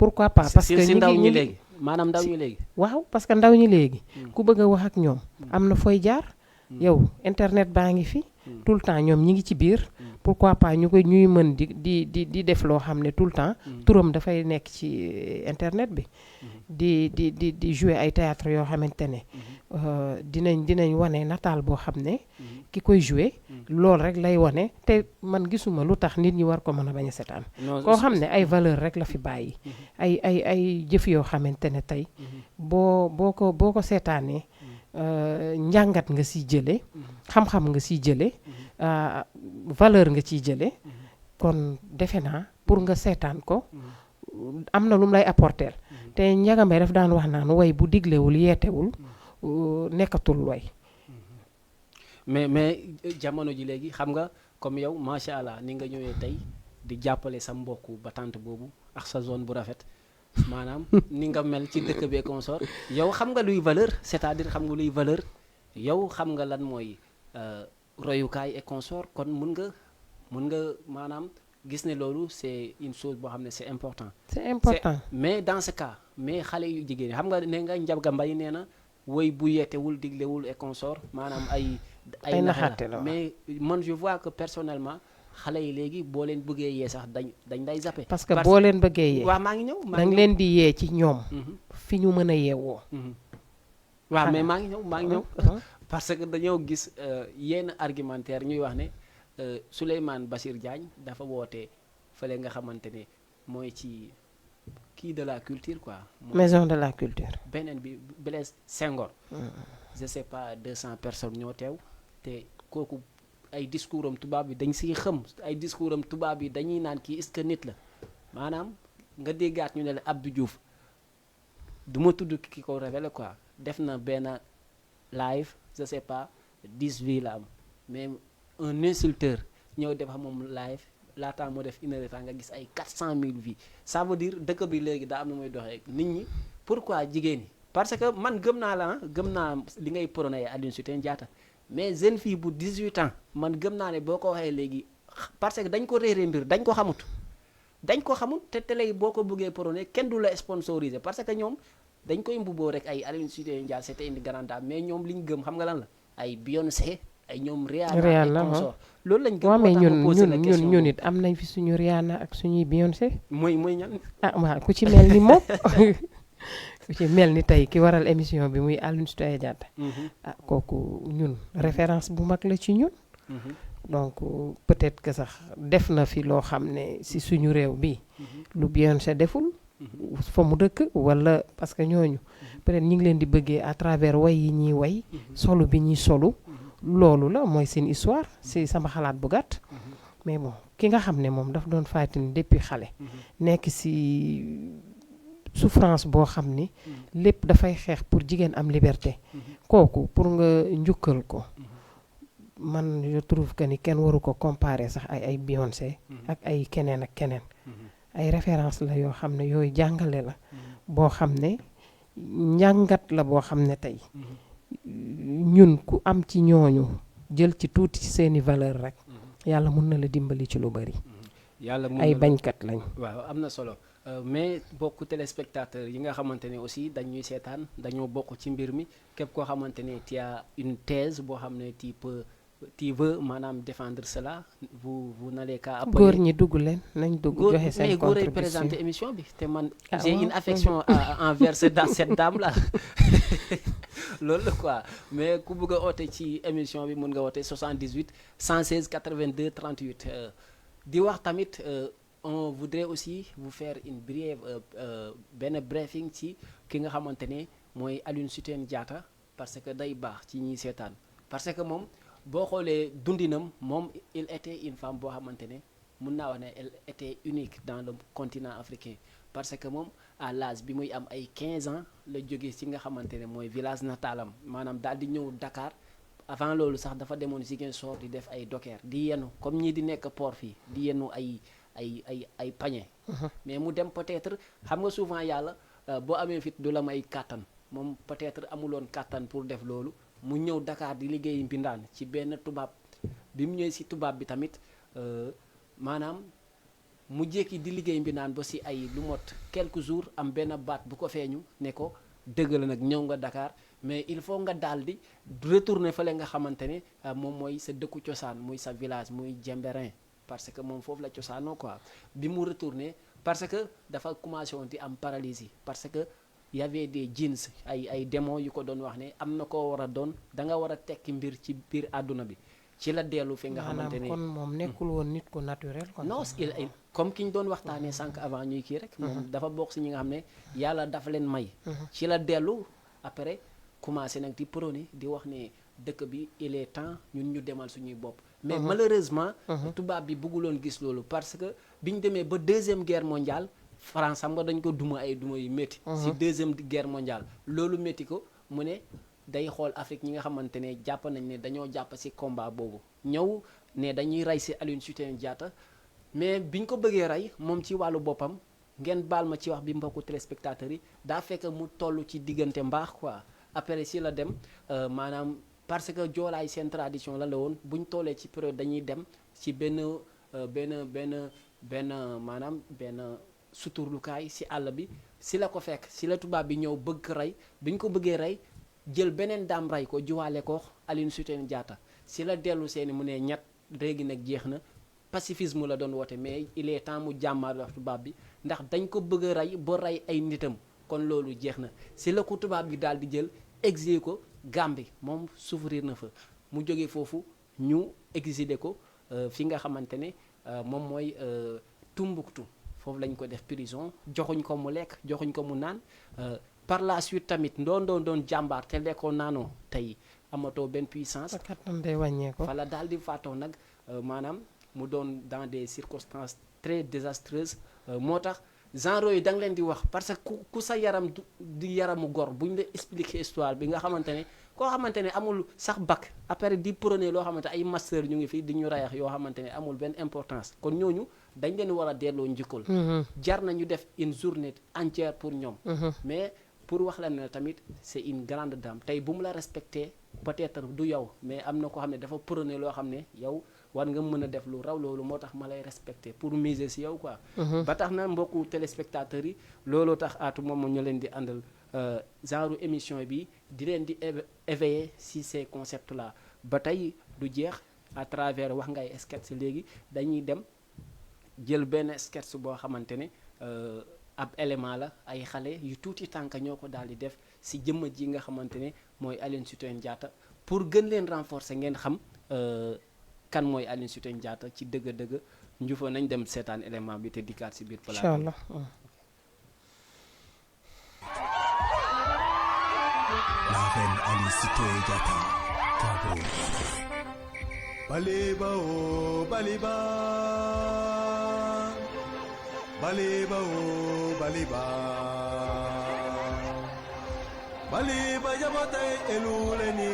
B: pourquoi pas parce que
A: si ndaw ñi
B: ñu ngi
A: léegi maanaam ndaw ñi léegi.
B: waaw parce que ndaw ñi léegi ku bëgg a wax ak ñoom am na fooy jaar yow internet baa ngi fi tout le temps ñoom ñi ngi ci biir pourquoi pas ñuy mën di def loo xam ne tout le temps turam dafay nekk ci internet bi di jouer ay théâtre yoo xamante ne dinañ wane nataal boo xam ne ki koy jouer loolu rek lay wane te man gisuma lu tax nit ñi war ko mën a bañ a seetaan koo xam ne ay valeur rek la fi bàyyi ay jëf yoo xamante ne tey boo ko seetaanee njàngat nga siy jële xam-xam nga siy jële valeur nga ciy jële kon defe naa pour nga seetaan ko am na lu mu lay apporter te Ndiaga Mbaye daf daan wax naan way bu diglewul yeetewul nekkatul way
A: mais jamono ji léegi xam nga comme yow macha allah ni nga ñëwee tey di jàppale sa mbokku batante boobu ak sa zone bu rafet maanaam ni nga mel ci dëkk bi consort yow xam nga luy valeur c'est-à-dire xam nga luy valeur yow xam nga lan mooy royukaay et consort kon mun nga maanaam gis ne loolu c'est une chose boo xam ne c'est important.
B: c'est important
A: mais dans ce cas mais xale yu jigéen xam nga ne nga Ndiaga Mbaye nee na woy bu yeetewul diglewul et consort maanaam ay naxaate la mais man je vois que personnellement xale yi léegi boo leen bëggee yee sax dañ lay zappé.
B: parce que boo leen bëggee yee
A: waaw maa ngi ñëw
B: danga leen di yee ci ñoom fi ñu mën a yeewoo
A: waaw mais maa ngi ñëw parce que dañoo gis yenn argumentaire ñuy wax ne Souleymane Bassir Diagne dafa woote fële nga xamante ne mooy ci kii de la culture quoi.
B: maison de la culture.
A: beneen bi Blaise Senghor. je sais pas 200 personnes ñoo teew te kooku ay discours am tubaab bi dañ siy xëm ay discours am tubaab bi dañuy naan kii est-ce que nit la maanaam nga déggaat ñu ne la Abdou Diouf du ma tudd ki ko révélé quoi def na benn live je sais pas 10 vues la am mais un insulteur ñëw def moom live laataa moo def une heure de temps nga gis ay 400 000 vues ça veut dire dëkk bi léegi daa am na muy doxee nit ñi pourquoi jigéen ñi parce que man gëm naa li ngay prôné Aline Sitoé Diatta mais jeune fille bu 18 ans man gëm naa ne boo ko waxee léegi parce que dañ ko réeree mbir dañ ko xamut te télé yi boo ko bëggee prôné kenn du la sponsorisé parce que ñoom dañ koy mbubboo rek ay Aline Sitoé Diatta c'était une grande dame mais ñoom li ñu gëm xam nga lan la ay Beyoncé ay ñoom Rihanna ay consort loolu lañ gëm.
B: waaw mais ñun it am nañ fi suñu Rihanna ak suñuy Beyoncé.
A: mooy ñan.
B: ah waaw ku ci mel ni moom ku ci mel ni tey ki waral émission bi muy Aline Sitoé Diatta. ah kooku ñun référence bu mag la ci ñun. donc peut-être que sax def na fi loo xam ne si suñu réew bi lu Beyoncé deful. fa mu dëkk wala parce que ñooñu peut-être ñi ngi leen di bëggee à travers way yi ñuy way solo bi ñuy solu loolu la mooy seen histoire si sama xalaat bu gàtt mais bon ki nga xam ne moom daf doon fighting depuis xale nekk si souffrance boo xam ni lépp dafay xeex pour jigéen am liberté kooku pour nga njukkal ko man je trouve que ni kenn waru ko comparer sax ay Beyoncé ak ay keneen ak keneen ay référence la yoo xam ne yooyu jàngale la boo xam ne njàngat la boo xam ne tey ñun ku am ci ñooñu jël ci tuuti ci seeni valeur rek yàlla mun na la dimbali ci lu bari ay bañkat lañ
A: waaw am na solo mais bokk téléspectateurs yi nga xamante ne aussi dañuy seetaan dañoo bokk ci mbir mi képp koo xamante ne tu as une thèse boo xam ne tu veux maanaam défendre cela vous n'allez qu'à appeler
B: góor ñi dugg leen nañ dugg joxe seen
A: góor ay présenté émission bi te man j'ai une affection envers cette dame là loolu la quoi mais ku bëgg a oote ci émission bi mun nga woote 78 116 82 38 di wax tamit on voudrait aussi vous faire une brève benn briefing ci ki nga xamante ne mooy Aline Sitoé Diatta parce que day baax ci ñiy seetaan parce que moom boo xoolee dundinam moom il était une femme boo xamante ne mun naa wax ne elle était unique dans le continent africain parce que moom à l'âge bi muy am ay 15 ans la jógee ci nga xamante ne mooy village natalam maanaam daal di ñëw Dakar avant loolu sax dafa demoon Ziguinchor di def ay docker di yenu comme ñii di nekk port fii di yenu ay pañe mais mu dem peut-être xam nga souvent yàlla boo amee fit du la may kàttan moom peut-être amuloon kàttan pour def loolu mu ñëw Dakar di liggéey mbindaan ci benn tubaab bi mu ñëwee ci tubaab bi tamit maanaam mu jékki di liggéey mbindaan ba si ay lu mot quelques jours am benn baat bu ko feeñu ne ko dëgg la nag ñëw nga Dakar mais il faut nga daal di retourner fële nga xamante ne moom mooy sa dëkku cosaan muy sa village muy Jemberin parce que moom foofu la cosaanoo quoi bi mu retourner parce que dafa commencé woon di am paralysie parce que y avait des djinns ay démons yu ko doon wax ne am na koo war a doon da nga war a tekki mbir ci biir àdduna bi ci la dellu fi nga xamante ne
B: kon moom nekkul woon nit ku naturel.
A: non comme ki ñu doon waxtaanee sànq avant ñuy kii rek. moom dafa bokk si ñi nga xam ne yàlla dafa leen may. ci la dellu après commencé nag di prôné di wax ne dëkk bi il est temps ñun ñu demal suñuy bopp. mais malheureusement. tubaab bi bëgguloon gis loolu parce que bi ñu demee ba deuxième guerre mondiale France xam nga dañ ko duma ay duma yu métti. si deuxième guerre mondiale loolu métti ko mu ne. day xool Afrique ñi nga xamante ne jàpp nañ ne dañoo jàpp ci combat boobu ñëw ne dañuy rey ci Aline Sitoé Diatta mais biñ ko bëggee rey moom ci wàllu boppam ngeen baal ma ci wax bi mbokku téléspectateurs yi daa fekk mu toll ci diggante mbaax quoi après ci la dem maanaam parce que joolaay seen tradition la woon buñ tollee ci période dañuy dem ci benn maanaam benn suturlukaay ci àll bi ci la ko fekk ci la tubaab bi ñëw bëgg rey biñ ko bëggee rey jël beneen daam ray ko juwaale ko Aline Sitoé Diatta si la dellu seeni mu ne ñett léegi nag jeex na pacifisme la doon woote mais il est temps mu jàmmaar wax tubaab bi ndax dañ ko bëgg a rey ba rey ay nitam kon loolu jeex na si la ko tubaab bi daal di jël exilé ko Gambie moom souffrir na fa mu jógee foofu ñu exilé ko fi nga xamante ne moom mooy Tombouctou foofu lañ ko def prison joxuñ ko mu lekk joxuñ ko mu naan par la suite tamit doon jàmbaar te lekkoo naanoo tey amatoo benn puissance.
B: kattan day wàññeeku.
A: fala daal di faatoo nag maanaam mu doon dans des circonstances très désastreuses moo tax genre yooyu da nga leen di wax parce que ku sa yaram di yaramu gor bu ñu la expliquer histoire bi nga xamante ne koo xamante ne amul sax bac après di prôné loo xamante ay master ñu ngi fi di ñu rayax yoo xamante ne amul benn importance kon ñooñu dañ leen war a delloo njukkal. jar na ñu def une journée entière pour ñoom. mais pour wax la ne tamit c'est une grande dame tey bu mu la respecté peut-être du yow mais am na ko xam ne dafa prôné loo xam ne yow war nga mën a def lu raw loolu moo tax ma lay respecté pour miser si yow quoi. ba tax na mbokku téléspectateurs yi looloo tax aatu moom ñu leen di àndal genre émission bi di leen di éveiller si ces concepts là ba tey du jeex à travers wax ngay sketch léegi dañuy dem jël benn sketch boo xamante ne ab élément la ay xale yu tuuti tànk ñoo ko daal di def si jëmm ji nga xamante ne mooy Aline Sitoé Diatta pour gën leen renforcer ngeen xam kan mooy Aline Sitoé Diatta ci dëgg-dëgg njufa nañ dem seetaan élément bi te dikkaat si biir plat
B: incha allah.
F: La reine Aline Sitoé Diatta Kabou. Baliba oh baliba baliba oh baliba baliba jabatay eluleni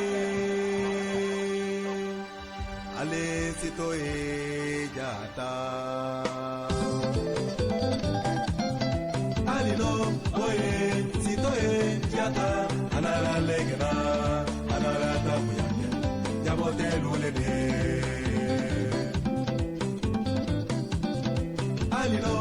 F: Aline Sitoé Diatta Alino oye Sitoé Diatta anala legna anala tamuyake jabote luleni Alino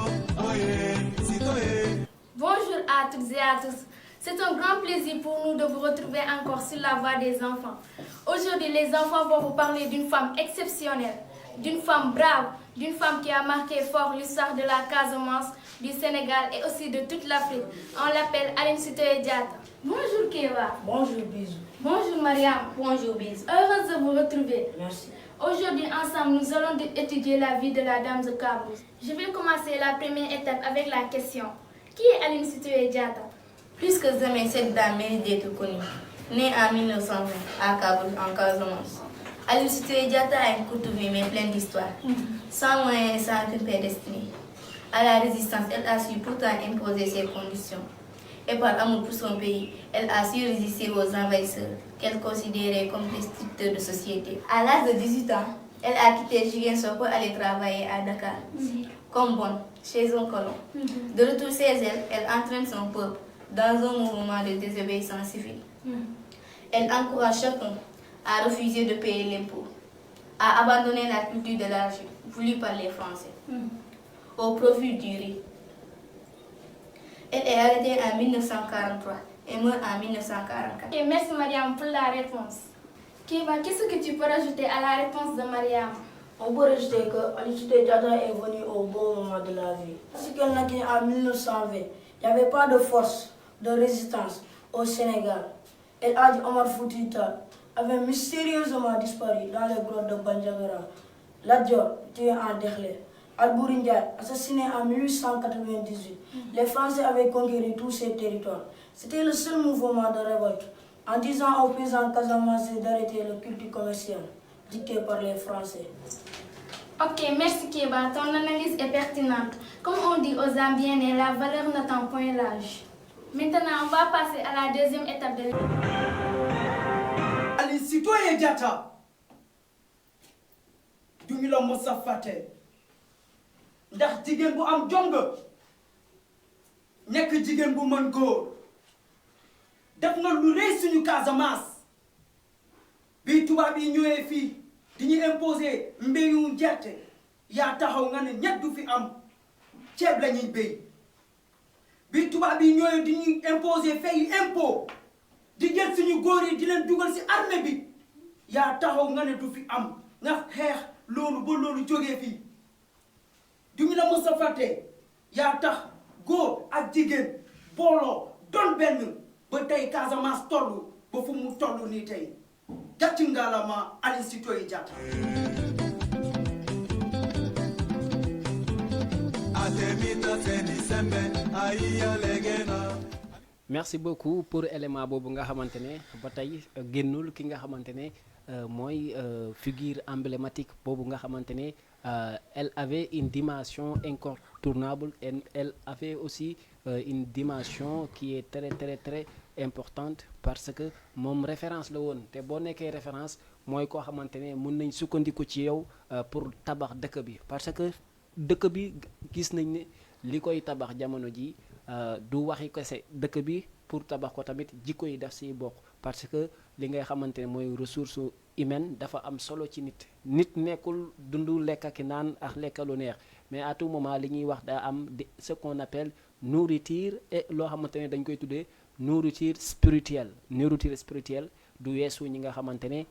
F: oye Sitoé.
G: Bonjour à toutes et à tous. C'est un grand plaisir pour nous de vous retrouver encore sur la voie des enfants. Aujourd'hui, les enfants vont vous parler d'une femme exceptionnelle, d'une femme brave, d'une femme qui a marqué fort l'histoire de la Casamance, du Sénégal et aussi de toute l'Afrique. On l'appelle Aline Sitoé Diatta. Bonjour Kéva.
H: Bonjour Bisou.
G: Bonjour Mariam.
H: Bonjour Bisou.
G: Heureuse de vous retrouver.
H: Merci.
G: Aujourd'hui, ensemble, nous allons étudier la vie de la dame de Kabou. Je vais commencer la première étape avec la question. Qui est Aline Sitoé Diatta?
H: Plus que jamais, cette dame mérite d'être connue. Née en 1920 à Kaboul, en Casamance, Aline Sitoé Diatta a une courte vie mais pleine d'histoire. Sans moyens et sans aucune prédestinée. À la résistance, elle a su pourtant imposer ses conditions. Et par amour pour son pays, elle a su résister aux envahisseurs qu'elle considérait comme des structures de société. À l'âge de 18 ans, elle a quitté Ziguinchor pour aller travailler à Dakar, comme bonne, chez un colon. De retour chez elle, elle entraîne son peuple dans un mouvement de désobéissance civile. Elle encourage chacun à refuser de payer l'impôt, à abandonner la culture de l'argent voulue par les Français. au profit du riz. Elle est arrêtée en 1943 et meurt en 1944.
G: Ok, merci Mariam pour la réponse. Kéba, qu'est-ce que tu peux rajouter à la réponse de Mariam?
I: On peut rajouter que Aline Sitoé Diatta est venue au bon moment de la vie. Parce qu'elle naquit en 1920, il n'y avait pas de force de résistance au Sénégal. El Hadji Omar Foutiyou Tall avait mystérieusement disparu dans les grottes de Bandiagara. Lat Dior, tué en Derklé. Alboury Ndiaye, assassiné en 1898. Les Français avaient conquéri tous ces territoires. C'était le seul mouvement de révolte en disant aux paysans casamançais d'arrêter le culte commercial dicté par les Français.
G: Ok, merci Kéba, ton analyse est pertinente. Comme on dit aux Zambiens, la valeur n'attend point l'âge. Maintenant, on va passer à la deuxième étape de
J: Aline Sitoé Diatta duñu la mos a fàtte ndax jigéen bu am jom nga nekk jigéen bu mën góor def na lu rëy suñu Casamance bi tubaab yi ñëwee fii di ñu imposer mbéyum gerte yaa taxaw nga ne ñett du fi am ceeb la ñuy béy bi tubaab yi ñëwee di ñu imposer fay impôt di jël suñu góor yi di leen dugal ci armée bi yaa taxaw nga ne du fi am nga xeex loolu ba loolu jógee fii duñu la mos a fàtte yaa tax góor ak jigéen booloo doon benn ba tey Casamance toll ba fu mu toll nii tey gàcci ngaalama Aline Sitoé Diatta.
A: merci beaucoup pour élément boobu nga xamante ne ba tey génnul ki nga xamante ne mooy figure emblématique boobu nga xamante ne elle avait une dimension incontournable et elle avait aussi une dimension qui est très très très importante parce que moom référence la woon te boo nekkee référence mooy koo xamante ne mun nañ sukkandiku ci yow pour tabax dëkk bi parce que dëkk bi gis nañ ne li koy tabax jamono ji du waxi kese dëkk bi pour tabax ko tamit jikko yi daf siy bokk parce que li ngay xamante ne mooy ressource humaine dafa am solo ci nit nekkul dundu lekk ak naan ak lekk lu neex mais à tout moment li ñuy wax daa am ce qu'on appelle nourriture et loo xamante ne dañ koy tuddee nourriture spirituelle du weesu ñi nga xamante ne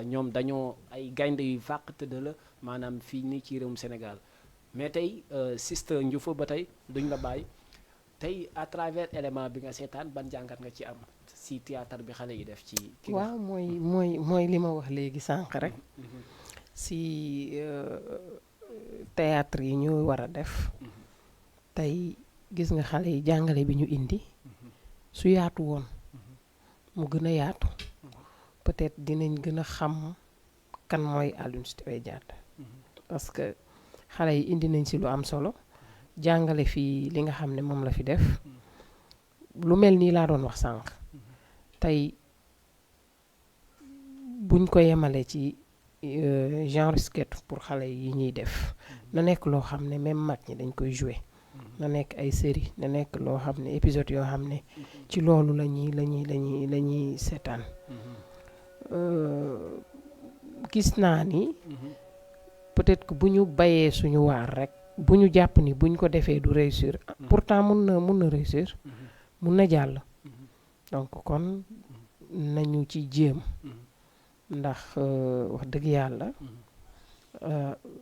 A: ñoom dañoo ay gaynde yu fàq tëdd la maanaam fii nii ci réewum Sénégal mais tey Sister Ndioufa ba tey duñ la bàyyi tey à travers élément bi nga seetaan ban jàngat nga ci am si théâtre bi xale yi def ci.
B: waaw mooy li ma wax léegi sànq rek si théâtre yi ñu war a def tey gis nga xale yi jàngale bi ñu indi su yaatu woon mu gën a yaatu peut-être dinañ gën a xam kan mooy Aline Sitoé Diatta parce que xale yi indi nañ si lu am solo jàngale fii li nga xam ne moom la fi def lu mel nii laa doon wax sànq tey buñ ko yemale ci genre sketch pour xale yi ñuy def na nekk loo xam ne même mag ñi dañ koy jouer na nekk ay série na nekk loo xam ne épisode yoo xam ne ci loolu la ñuy seetaan gis naa ni peut-être que bu ñu bayee suñu waar rek bu ñu jàpp ni buñ ko defee du réussir pourtant mun na réussir mun na jàll donc kon nañu ci jéem ndax wax dëgg yàlla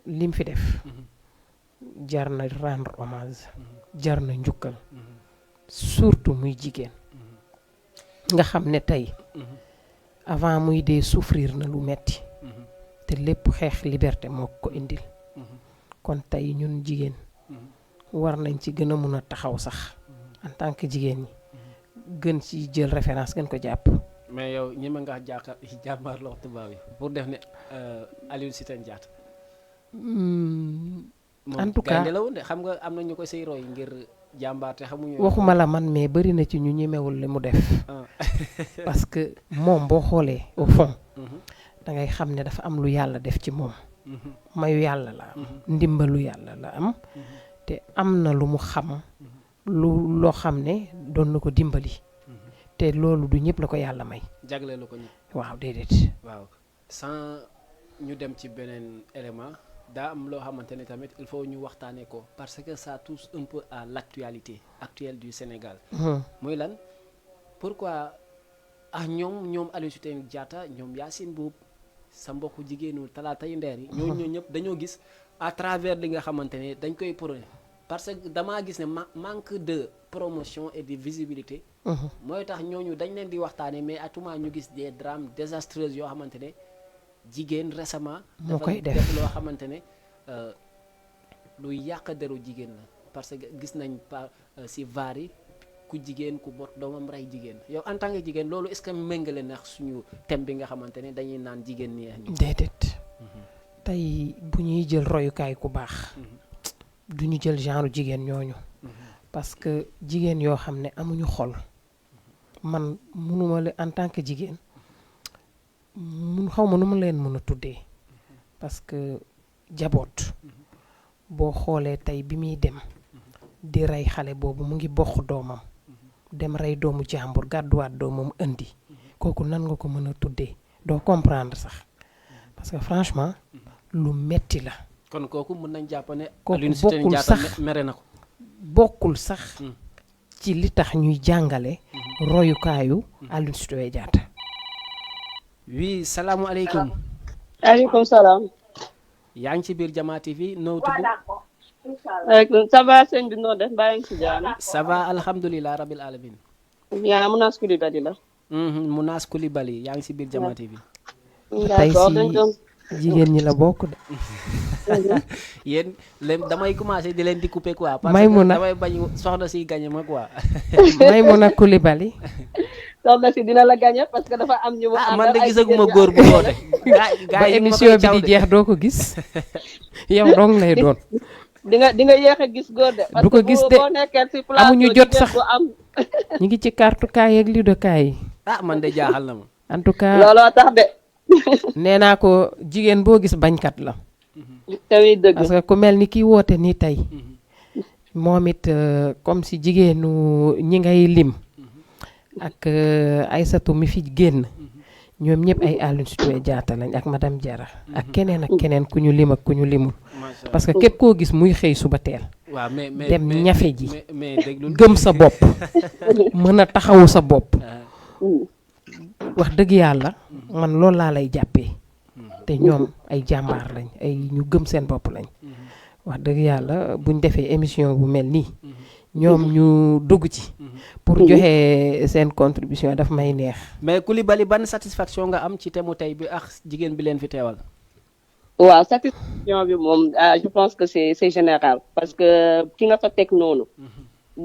B: lim fi def jar na rendre hommage jar na njukkal surtout muy jigéen nga xam ne tey avant muy dee souffrir na lu metti te lépp xeex liberté moo ko indil kon tey ñun jigéen war nañ ci gën a mun a taxaw sax en tant que jigéen ñi gën ci jël référence gën ko jàpp.
A: mais yow ñi ma nga jàmbaarloo tubaab yi pour def ne Aline Sitoé Diatta.
B: en tout cas
A: gaynde la woon de xam nga am na ñu ko say roy ngir jàmbaar te xamuñu.
B: waxuma la man mais bari na ci ñu ñemewul li mu def. parce que moom boo xoolee au fond. da ngay xam ne dafa am lu yàlla def ci moom. mayu yàlla la am. ndimbalu yàlla la am. te am na lu mu xam. loo xam ne doon na ko dimbali. te loolu du ñëpp la ko yàlla may.
A: jagle la ko ñëpp.
B: waaw déedéet.
A: waaw sans ñu dem ci beneen élément daa am loo xamante ne tamit il faut ñu waxtaanee ko parce que ça touche un peu à l'actualité actuelle du Sénégal. muy lan pourquoi ñoom Aline Sitoé Diatta ñoom Yacine Boub sa mbokku jigéenu talaatay ndeer yi. ñooñu ñëpp dañoo gis à travers li nga xamante ne dañ koy prôné parce que damaa gis ne manque de promotion et de visibilité. mooy tax ñooñu dañ leen di waxtaanee mais à tout moment ñu gis des drames désastreux yoo xamante ne. jigéen récemment
K: moo koy def
A: loo xamante ne luy yàq deru jigéen la parce que gis nañ si vaar yi ku jigéen ku bot doomam rey jigéen yow en tant que jigéen loolu est-ce que méngale na suñu thème bi nga xamante ne dañuy naan jigéen neex ñu
K: déedéet tey bu ñuy jël royukaay ku baax du ñu jël genre jigéen ñooñu parce que jigéen yoo xam ne amuñu xol man mënuma la en tant que jigéen xaw ma nu mu leen mën a tuddee parce que jaboot boo xoolee tey bi muy dem di rey xale boobu mu ngi bokk doomam dem rey doomu jàmbur gàdduwaat doomam indi kooku nan nga ko mën a tuddee doo comprendre sax parce que franchement lu metti la.
A: kon kooku mën nañ jàpp ne
K: kooku bokkul sax
A: mere na ko
K: bokkul sax ci li tax ñuy jàngale royukaayu Aline Sitoé Diatta.
A: oui salaamualeykum.
L: aleykum salaam.
A: yaa ngi ci biir Jama TV noo tudd.
L: ça va sëñ bi noo def mbaa ngi ci jàmm.
A: ça va alhamdulilah rabil alamin.
L: yaa Mounass Coulibaly la.
A: Mounass Coulibaly yaa ngi ci biir Jama TV.
K: tey si jigéen ñi la bokk de.
A: yéen damay commencé di leen di couper quoi.
K: Maymuna
A: parce que damay bañ soxna si gagné ma quoi.
K: Maymuna Coulibaly.
L: soxna si dina la gagné parce que dafa am ñu.
A: man de gisaguma góor bu woote.
K: ba émission bi di jeex doo ko gis. yow dong lay doon.
L: di nga yéex a gis góor de.
K: du ko gis de
L: boo nekkee si place
K: amuñu jot sax
L: am.
K: ñu ngi ci kartukaay ak lidokaay yi.
A: man de jaaxal na ma.
K: en tout cas
L: looloo tax de.
K: nee naa ko jigéen boo gis bañkat la.
L: tamit dëgg
K: parce que ku mel ni kii woote nii tey moom it comme si jigéenu ñi ngay lim ak Aïssatou mi fi génn ñoom ñëpp ay Aline Sitoé Diatta lañ ak madame Diarra ak keneen ak keneen ku ñu lim ak ku ñu limul parce que képp koo gis muy xëy suba teel dem ñafe ji gëm sa bopp mën a taxawu sa bopp wax dëgg yàlla man loolu laa lay jàppee te ñoom ay jàmbaar lañ ay ñu gëm seen bopp lañ wax dëgg yàlla buñ defee émission bu mel nii ñoom ñu dugg ci pour joxe seen contribution daf may neex.
A: mais Coulibaly ban satisfaction nga am ci thème tey bi ak jigéen bi leen fi teewal.
L: waaw satisfaction bi moom je pense que c'est général parce que ki nga fa teg noonu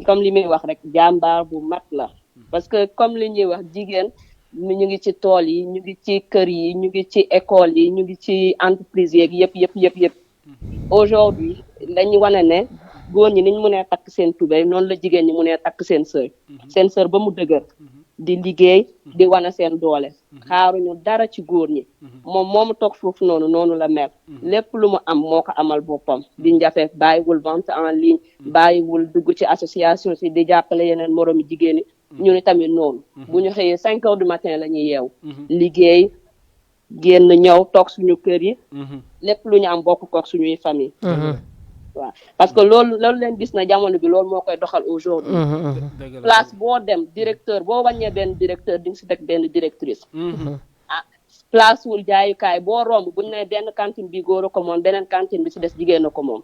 L: comme li muy wax rek jàmbaar bu mag la parce que comme li ñuy wax jigéen ñu ngi ci tool yi ñu ngi ci kër yi ñu ngi ci école yi ñu ngi ci entreprise yeeg yëpp aujourd'hui dañu wane ne góor ñi niñ mënee takk seen tubéy noonu la jigéen ñi mënee takk seen sër ba mu dëgër di liggéey di wane seen doole xaaruñu dara ci góor ñi moom moomu toog foofu noonu la mel lépp lu mu am moo ko amal boppam di njafe bàyyiwul vente en ligne bàyyiwul dugg ci association si di jàppale yeneen moroomi jigéen ñi ñu ni tamit noonu bu ñu xëyee 5 heures du matin la ñuy yeew liggéey génn ñëw toog suñu kër yi lépp lu ñu am bokk kook suñuy famille waaw parce que loolu leen gis na jamono bi loolu moo koy doxal aujourd'hui place boo dem directeur boo wàññee benn directeur di nga si teg benn directrice place wul jaayukaay boo romb buñu ne benn cantine bi góor a ko moom beneen cantine bi si des jigéen a ko moom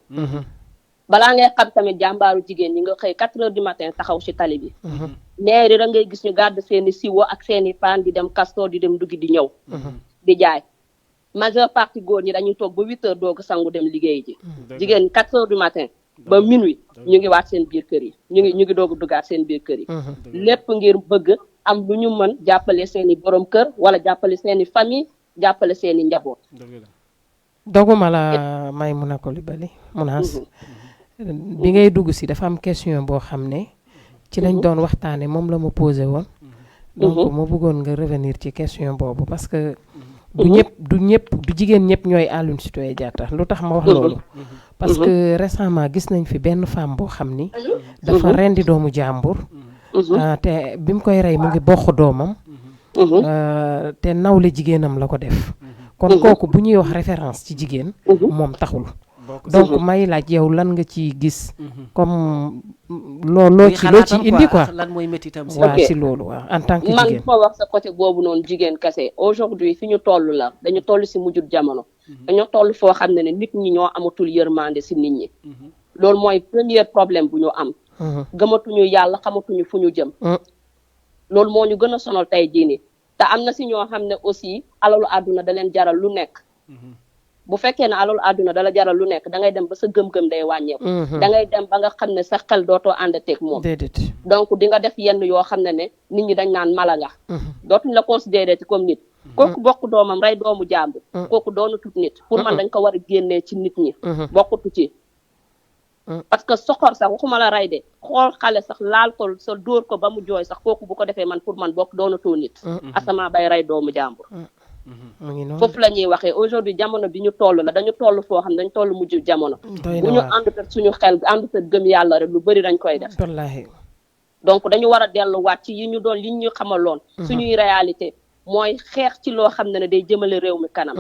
L: balaa ngay xam tamit jàmbaaru jigéen ñi nga xëy 4 heures du matin taxaw ci tali bi mairie da ngay gis ñu gàdd seeni siwo ak seeni paan di dem Castor di dem duggi di ñëw di jaay majeure partie góor ñi dañuy toog ba 8 heures doog sangu dem liggéey ji jigéen ñi 4 heures du matin ba minuit ñu ngi waat seen biir kër yi ñu ngi doog a duggaat seen biir kër yi lépp ngir bëgg am lu ñu mën jàppale seeni borom kër wala jàppale seeni famille jàppale seeni njaboot
K: doguma la Maymuna Coulibaly Mounass bi ngay dugg si dafa am question boo xam ne ci lañ doon waxtaane moom la ma posé woon donc ma bëggoon nga revenir ci question boobu parce que du jigéen ñëpp ñooy Aline Sitoé Diatta lu tax ma wax loolu parce que récemment gis nañ fi benn femme boo xam ni dafa rendi doomu jàmbur te bi mu koy rey mu ngi bokk doomam te nawle jigéenam la ko def kon kooku bu ñuy wax référence ci jigéen moom taxul donc may laaj yow lan nga ci gis comme loo ci indi quoi
A: lan mooy métitam si
K: waaw si loolu waaw en tant que jigéen
L: man ma wax sa côté boobu noonu jigéen kese aujourd'hui fi ñu toll la dañu toll si mujjut jamono dañoo toll foo xam ne nit ñi ñoo amatul yërmande si nit ñi loolu mooy premier problème bu ñu am gëmatuñu yàlla xamatuñu fu ñu jëm loolu moo ñu gën a sonal tey jii nii te am na si ñoo xam ne aussi alalu àdduna da leen jaral lu nekk bu fekkee ne alalu àdduna dala jaral lu nekk da ngay dem ba sa gëm-gëm day wàññeeku da ngay dem ba nga xam ne sa xel dootoo ànd teeg moom donc di nga def yenn yoo xam ne nit ñi dañ naan mala nga dootuñ la considéré ci comme nit kooku bokk doomam rey doomu jàmbur kooku doonu tut nit pour man dañ ko war a génnee ci nit ñi bokkutu ci parce que soxor sax waxuma la rey de xool xale sax laal ko sa dóor ko ba mu jooy sax kooku bu ko defee man pour man bokk doonatoo nit asama bay rey doomu jàmbur foofu la ñuy waxee aujourd'hui jamono bi ñu toll la dañu toll foo xam ne dañu toll mujj jamono bu ñu àndut ak suñu xel àndut ak gëm yàlla rek lu bëri dañ koy def donc dañu war a delluwaat ci yi ñu doon li ñu xamaloon suñuy réalité mooy xeex ci loo xam ne day jëmale réew mi kanam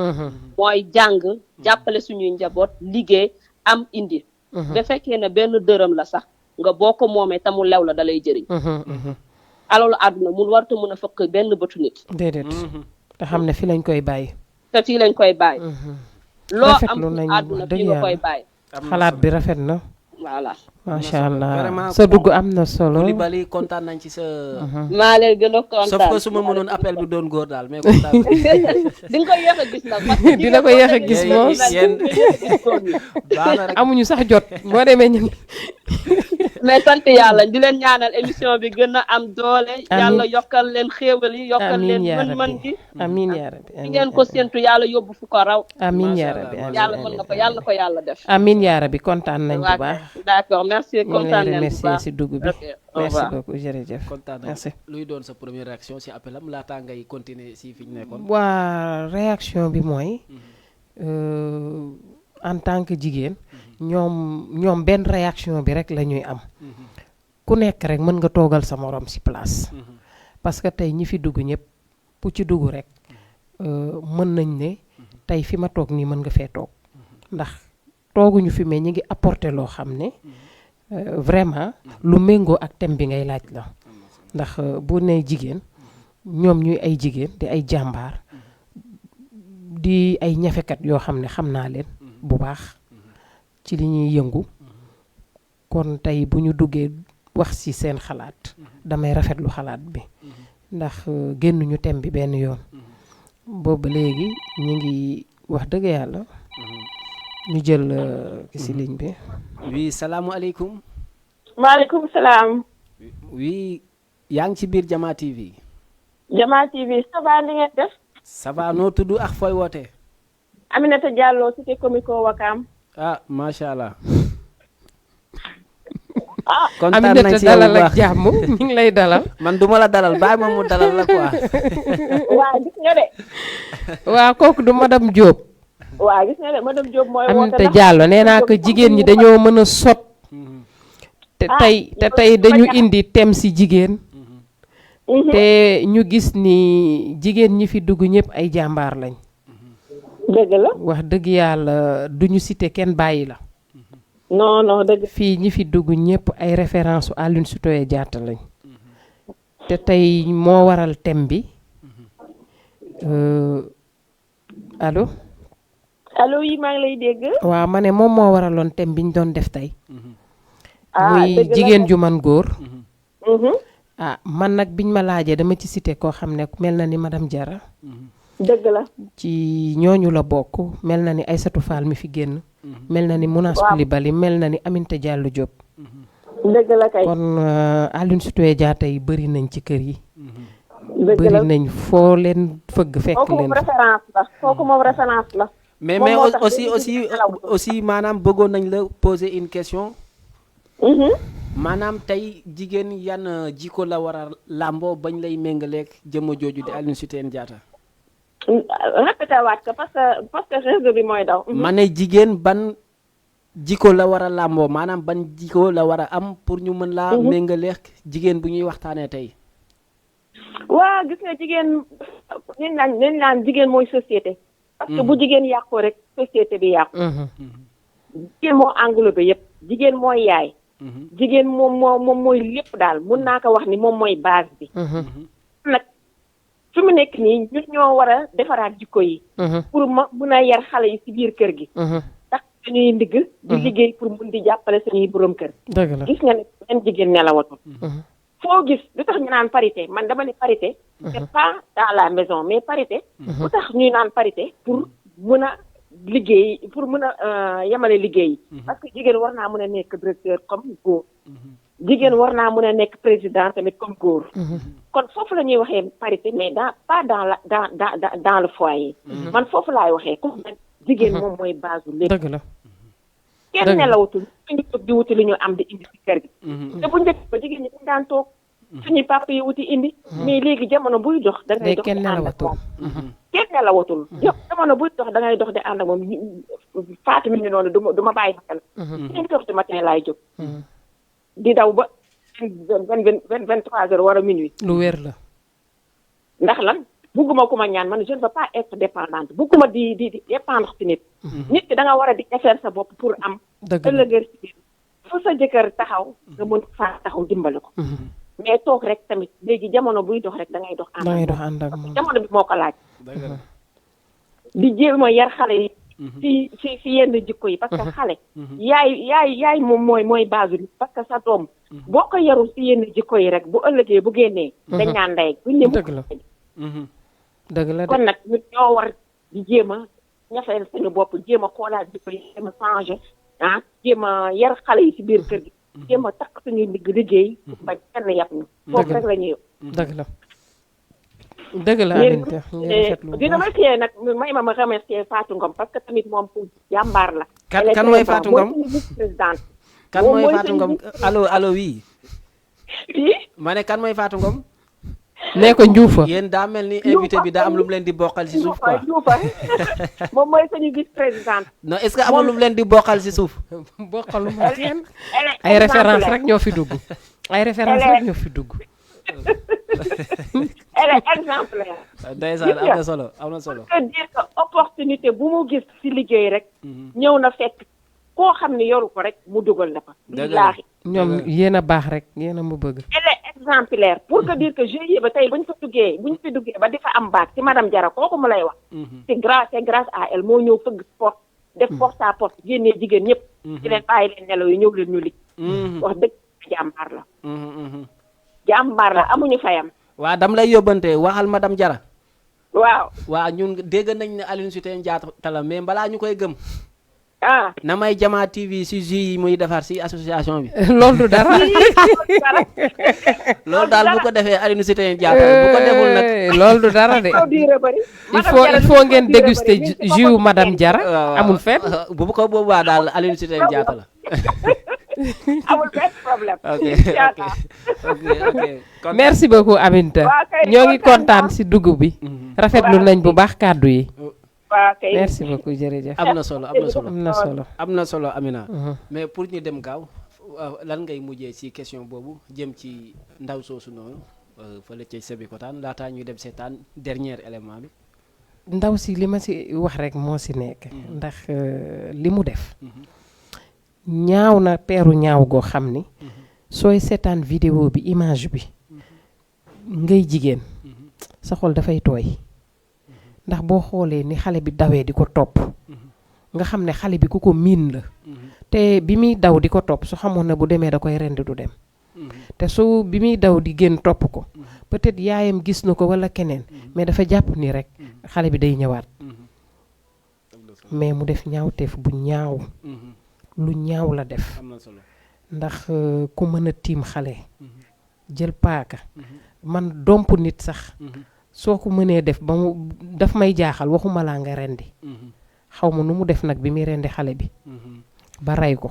L: mooy jàng jàppale suñuy njaboot liggéey am indi ba fekkee ne benn dërëm la sax nga boo ko moomee te mu lew la da lay jëriñ alalu àdduna mun warta mun a fëkk benn bëtu nit
K: déedéet te xam ne fi lañ koy bàyyi
L: te fii lañ koy bàyyi loo am àdduna fii nga koy bàyyi
K: xalaat bi rafet na
L: voilà
K: macha allah sa dugg am na solo
A: Coulibaly kontaan nañ ci sa
L: maa leen gën a kontaan
A: sauf que su ma mënoon appel bi doon góor daal mais kontaan
L: di nga ko yéex a gis nag
K: dina ko yéex a gis moom amuñu sax jot boo demee ñun
L: mais sant yàlla di leen ñaanal émission bi gën a am doole yàlla yokkal leen xéewal yi yokkal leen mën-mën gi
K: amiin yaa rabbi
L: di ngeen ko séntu yàlla yóbbu fu ko raw
K: amiin yaa rabbi
L: yàlla mën nga ko yàlla na ko yàlla def
K: amiin yaa rabbi kontaan nañ bu baax
L: d'accord merci kontaan nañ bu baax
K: si dugg bi merci beaucoup jërëjëf
A: kontaan nañ luy doon sa première réaction si appel am laataa ngay continuer si fi ñu nekkoon
K: waa réaction bi mooy en tant que jigéen ñoom benn réaction bi rek la ñuy am ku nekk rek mën nga toogal sa morom ci place parce que tey ñi fi dugg ñëpp ku ci dugg rek mën nañ ne tey fi ma toog nii mën nga fee toog ndax tooguñu fi mais ñi ngi apporter loo xam ne vraiment lu méngoo ak thème bi ngay laaj la ndax bu ne jigéen ñoom ñuy ay jigéen di ay jàmbaar di ay ñafekat yoo xam ne xam naa leen bu baax ci li ñuy yëngu kon tey bu ñu duggee wax ci seen xalaat damay rafetlu xalaat bi ndax génnuñu thème bi benn yoon boobu léegi ñu ngi wax dëgg yàlla ñu jël ki ci ligne bi.
A: oui salaamualeykum.
M: maaleykum salaam.
A: oui yaa ngi ci biir Jama TV.
M: Jama TV ça va ni ngeen def.
A: ça va noo tudd ak fooy wootee.
M: Aminata Diallo cité comico Wakam.
A: ah macha allah.
M: ah
A: kontaan nañ ci
K: dalal ak jàmm ñu ngi lay dalal.
A: man duma la dalal bàyyi ma mu dalal la quoi.
M: waaw gis nga de.
K: waaw kooku du madame Diop.
M: waaw gis nga de madame Diop mooy woote
K: Aminata Diallo nee naa ko jigéen ñi dañoo mën a sot. te tey dañu indi thème ci jigéen. te ñu gis ni jigéen ñi fi dugg ñëpp ay jàmbaar lañ.
M: dëgg la
K: wax dëgg yàlla duñu cité kenn bàyyi la.
M: non non dëgg.
K: fii ñi fi dugg ñëpp ay référence u Aline Sitoé Diatta lañ. te tey moo waral thème bi allo.
M: allo yi maa ngi lay dégg.
K: waaw ma ne moom moo waraloon thème bi ñu doon def tey. muy
M: dëgg la
K: jigéen ju man góor. man nag biñ ma laajee dama ci cité koo xam ne mel na ni madame Diarra.
M: dëgg la.
K: ci ñooñu la bokk mel na ni Aïssatou Fall mi fi génn. mel na ni Mounas Coulibaly mel na ni Aminata Diallo Diop.
M: dëgg la kay.
K: kon Aline Sitoé Diatta yi bëri nañ ci kër yi.
M: dëgg la
K: bëri nañ foo leen fëgg fekk
M: kooku
K: leen.
M: moom référence la kooku moom référence la.
A: mais aussi maanaam bëggoon nañ la poser une question. maanaam tey jigéen yan jikko la war a làmboo bañ lay méngaleeg jëmm jooju di Aline Sitoé Diatta.
M: répété waat ko parce que réseau bi mooy daw.
A: ma ne jigéen ban jikko la war a làmboo maanaam ban jikko la war a am pour ñu mën laa méngaleeg jigéen bu ñuy waxtaanee tey.
M: waa gis nga jigéen nañ naan jigéen mooy société parce que bu jigéen yàqoo rek société bi yàqu. jigéen moo englobé yëpp jigéen mooy yaay. jigéen moom mooy lépp daal mun naa ko wax ni moom mooy base bi. nag fi mu nekk nii ñun ñoo war a defaraat jikko yi. pour mun a yar xale yi ci biir kër gi. tax suñuy ndigg di liggéey pour mun di jàppale suñuy borom kër.
K: dëgg la
M: gis nga ne benn jigéen nelawatul. foo gis lu tax ñu naan parité man dama ne parité. c'est pas dans la maison mais parité. lu tax ñuy naan parité pour mun a liggéey pour mun a yemale liggéey. parce que jigéen war naa mun a nekk directeur comme góor. jigéen war naa mun a nekk président tamit comme góor. kon foofu la ñuy waxee parité mais pas dans le foyer. man foofu laay waxee comme jigéen moom mooy base bu lépp.
K: dëgg la
M: kenn nelawatul suñu toog di wuti li ñu am di indi ci kër gi. te bu njëkk ba jigéen ñi dañ daan toog suñuy papa yi wuti indi. mais léegi jamono buy dox da ngay dox di ànd ak moom. kenn nelawatul. jamono buy dox da ngay dox di ànd ak moom faatu mi ngi noonu du ma bàyyi xel. 5 heures du matin laay jóg. di daw ba 23 heures wala minuit.
K: lu wér la.
M: ndax lan bugguma ku ma ñaan man je ne veux pas être dépendante bugguma di dépendre ci nit. nit ki da nga war a di defar sa bopp pour am.
K: dëgg la
M: ëllëgër ci biir fu sa jëkkër taxaw nga mën faa taxaw dimbali ko. mais toog rek tamit léegi jamono buy dox rek da ngay dox.
K: ànd ak moom
M: jamono bi moo ko laaj. di jéem a yar xale yi. ci yenn jikko yi parce que xale. yaay moom mooy base bi parce que sa doom. boo ko yarul ci yenn jikko yi rek bu ëllëgee bu génnee. dañ naan ndey buñ ne
K: dëgg la dëgg la
M: kon nag ñun ñoo war di jéem a ñafeel suñu bopp jéem a xoolaat jikko yi jéem a changé jéem a yar xale yi ci biir kër gi. jéem a takk suñuy ndigg liggéey. ba kenn yàpp ñu. foofu rek la ñuy
K: dëgg la dëgg la Aminta
M: dina remercier nag may ma remercier Fatou Ngom parce que tamit moom pour jàmbaar la.
A: kan mooy Fatou Ngom
M: présidente.
A: kan mooy Fatou Ngom allo oui.
M: oui.
A: ma ne kan mooy Fatou Ngom.
K: nee ko Ndioufa.
A: yéen daa mel ni invité bi daa am lu mu leen di bokkal ci suuf quoi.
M: Ndioufa moom mooy suñu vice présidente.
A: non est-ce que amul lu mu leen di bokkal ci suuf.
K: bokkalu ma kenn ay référence rek ñoo fi dugg. ay référence rek ñoo fi dugg.
M: elle est exemplaire.
A: ndeysaan am na solo am na solo.
M: parce que dire que opportunité bu mu gis ci liggéey rek. ñëw na fekk koo xam ne yoru ko rek mu dugal na fa. billaahi
K: ñoom yéen a baax rek yéen a mu bëgg.
M: elle est exemplaire pour que dire que GIE ba tey buñ fi duggee ba di fa am baat ci madame Diarra kooku mu lay wax. c'est grâce à elle moo ñëw fëgg porte def porte à porte génnee jigéen ñëpp. ci leen bàyyi leen nelaw yi ñëw leen ñu lig. wax dëgg jàmbaar la. jàmbaar la amuñu fayam.
A: waa dam lay yóbbante waxal madame Diarra.
M: waaw
A: ñun dégg nañ ne Aline Sitoé Diatta la mais balaa ñu koy gëm.
M: na
A: may Jama TV si jus yi muy defar si association bi.
K: loolu du dara.
A: loolu daal bu ko defee Aline Sitoé Diatta bu ko deful nag.
K: loolu du dara de. il faut ngeen déguster jus madame Diarra. amul fenn.
A: bu ko boobaa daal Aline Sitoé Diatta la.
M: amul benn problème.
A: ok
K: merci beaucoup Aminta. ñoo ngi kontaan si dugub bi. rafetlu nañ bu baax kàddu yi. merci beaucoup jërëjëf.
A: am na solo am na solo
K: am na solo.
A: am na solo Amina. mais pour ñu dem gaaw lan ngay mujjee ci question boobu jëm ci ndaw soosu noonu fële ca Sébikotane laataa ñuy dem seetaan dernier élément bi.
K: ndaw si li ma si wax rek moo si nekk. ndax li mu def. ñaaw na peeru ñaaw goo xam ni. sooy seetaan vidéo bi image bi. ngay jigéen. sa xol dafay tooy. ndax boo xoolee ni xale bi dawee di ko topp. nga xam ne xale bi ku ko miin la. te bi muy daw di ko topp su xamoon ne bu demee da koy rendi du dem. te su bi muy daw di génn topp ko. peut-être yaayam gis na ko walla keneen. mais dafa jàpp ni rek xale bi day ñëwaat. mais mu def ñaawteef bu ñaaw. lu ñaaw la def. ndax ku mën a tiim xale. jël paaka. man domp nit sax. soo ko mënee def ba mu daf may jaaxal waxuma laa nga rendi. xaw ma nu mu def nag bi muy rendi xale bi. ba rey ko.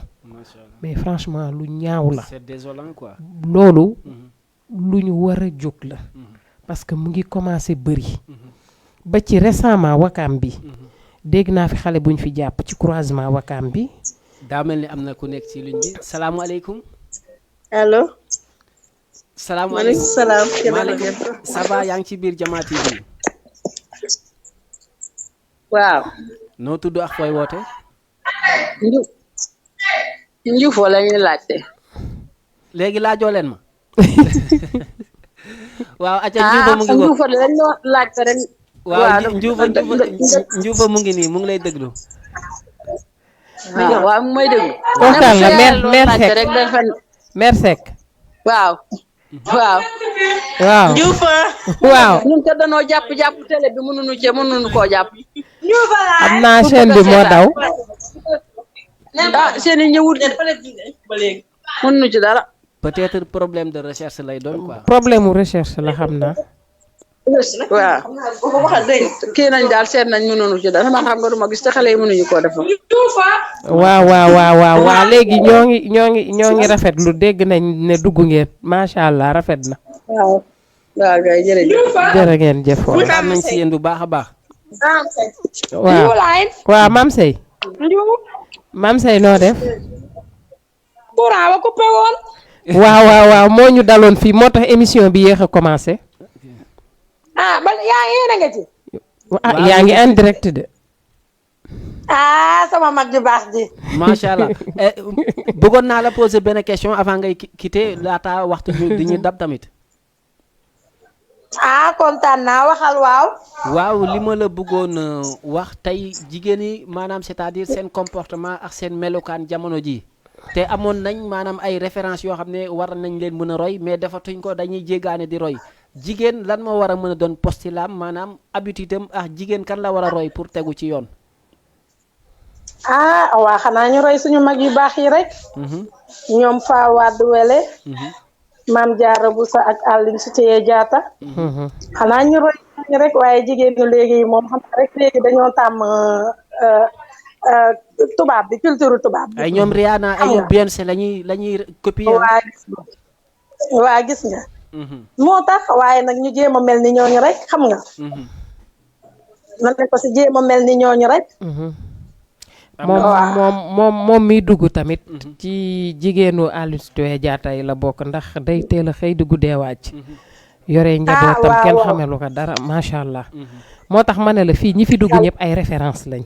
K: mais franchement lu ñaaw la.
A: c'est désolant quoi.
K: loolu. lu ñu war a jóg la. parce que mu ngi commencé bëri. ba ci récemment wakaam bi. dégg naa fi xale buñ fi jàpp ci croisement wakaam bi.
A: daa mel ni am na ku nekk ci ligne bi salaamualeykum.
N: allo.
A: salaamaaleykum
N: salaam.
A: maaleykum ça va yaa ngi ci biir Jama TV.
N: waaw.
A: noo tudd ak fooy woote.
N: Njuufoo la ñuy laajte.
A: léegi laajoo leen ma. waaw acca Njuufa mu ngi ko
N: Njuufoo lañ doon laajte rek.
A: waaw Njuufa mu ngi nii mu ngi lay déglu.
N: waaw mooy déglu.
K: kookaan la mère Seck.
N: waaw. waaw.
K: waaw
N: Njuufa.
K: waaw.
N: ñun kat danoo jàpp télé bi mënuñu koo jàpp.
K: am naa chaîne bi moo daw.
N: seen i ñëwut mënuñu ci dara.
A: peut-être problème de recherche lay doon quoi.
K: problème mu recherche la xam naa.
N: waaw. kii nañ daal seet nañ mënuñu ci dara man xam nga duma gis te xale yi mënuñu koo defar.
K: waaw léegi ñoo ngi rafetlu dégg nañ ne dugg ngeen macha allah rafet na.
N: waaw kay jërëjëf.
K: jërë ngeen jëf.
A: am nañ si yéen bu baax a baax.
K: waaw Mame Seye. Mame Seye noo def.
N: courant ba coupé woon.
K: waaw moo ñu daloon fii moo tax émission bi yéex a commencé.
N: ba yéen a nga ci.
K: yaa ngi en direct de.
N: sama mag ju baax ji.
A: macha allah bëggoon naa la poser benn question avant ngay quitter laata waxtu di ñu dab tamit.
N: kontaan naa waxal waaw.
A: waaw li ma la bëggoon wax tey jigéen yi maanaam c'est-à-dire seen comportement ak seen melokaan jamono ji te amoon nañ maanaam ay références yoo xam ne war nañ leen mën a roy mais defatuñ ko dañuy jéggaane di roy jigéen lan moo war a mën a doon postilam maanaam habitude am ak jigéen kan la war a roy pour tegu ci yoon.
N: waa xanaa ñu roy suñu mag yu baax yi rek. ñoom Fawade Wele. Maam Jaara Buso ak Aline Sitoé Diatta. xanaa ñu roy ñu rek waaye jigéen ñi léegi moom xam rek léegi dañoo tàmm tubaab bi culture tubaab bi.
A: ay ñoom Rihanna ay ñoom Beyoncé lañuy copier.
N: waa gis nga. moo tax waaye nag ñu jéem a mel ni ñooñu rek xam nga. man ne ko si jéem a mel ni ñooñu rek.
K: moom miy dugg tamit ci jigéenu Aline Sitoé Diatta yi la bokk ndax day teel a xëy di guddee wàcc yore njabootam kenn xamelu ko dara macha allah moo tax ma ne la fii ñi fi dugg ñëpp ay référence lañ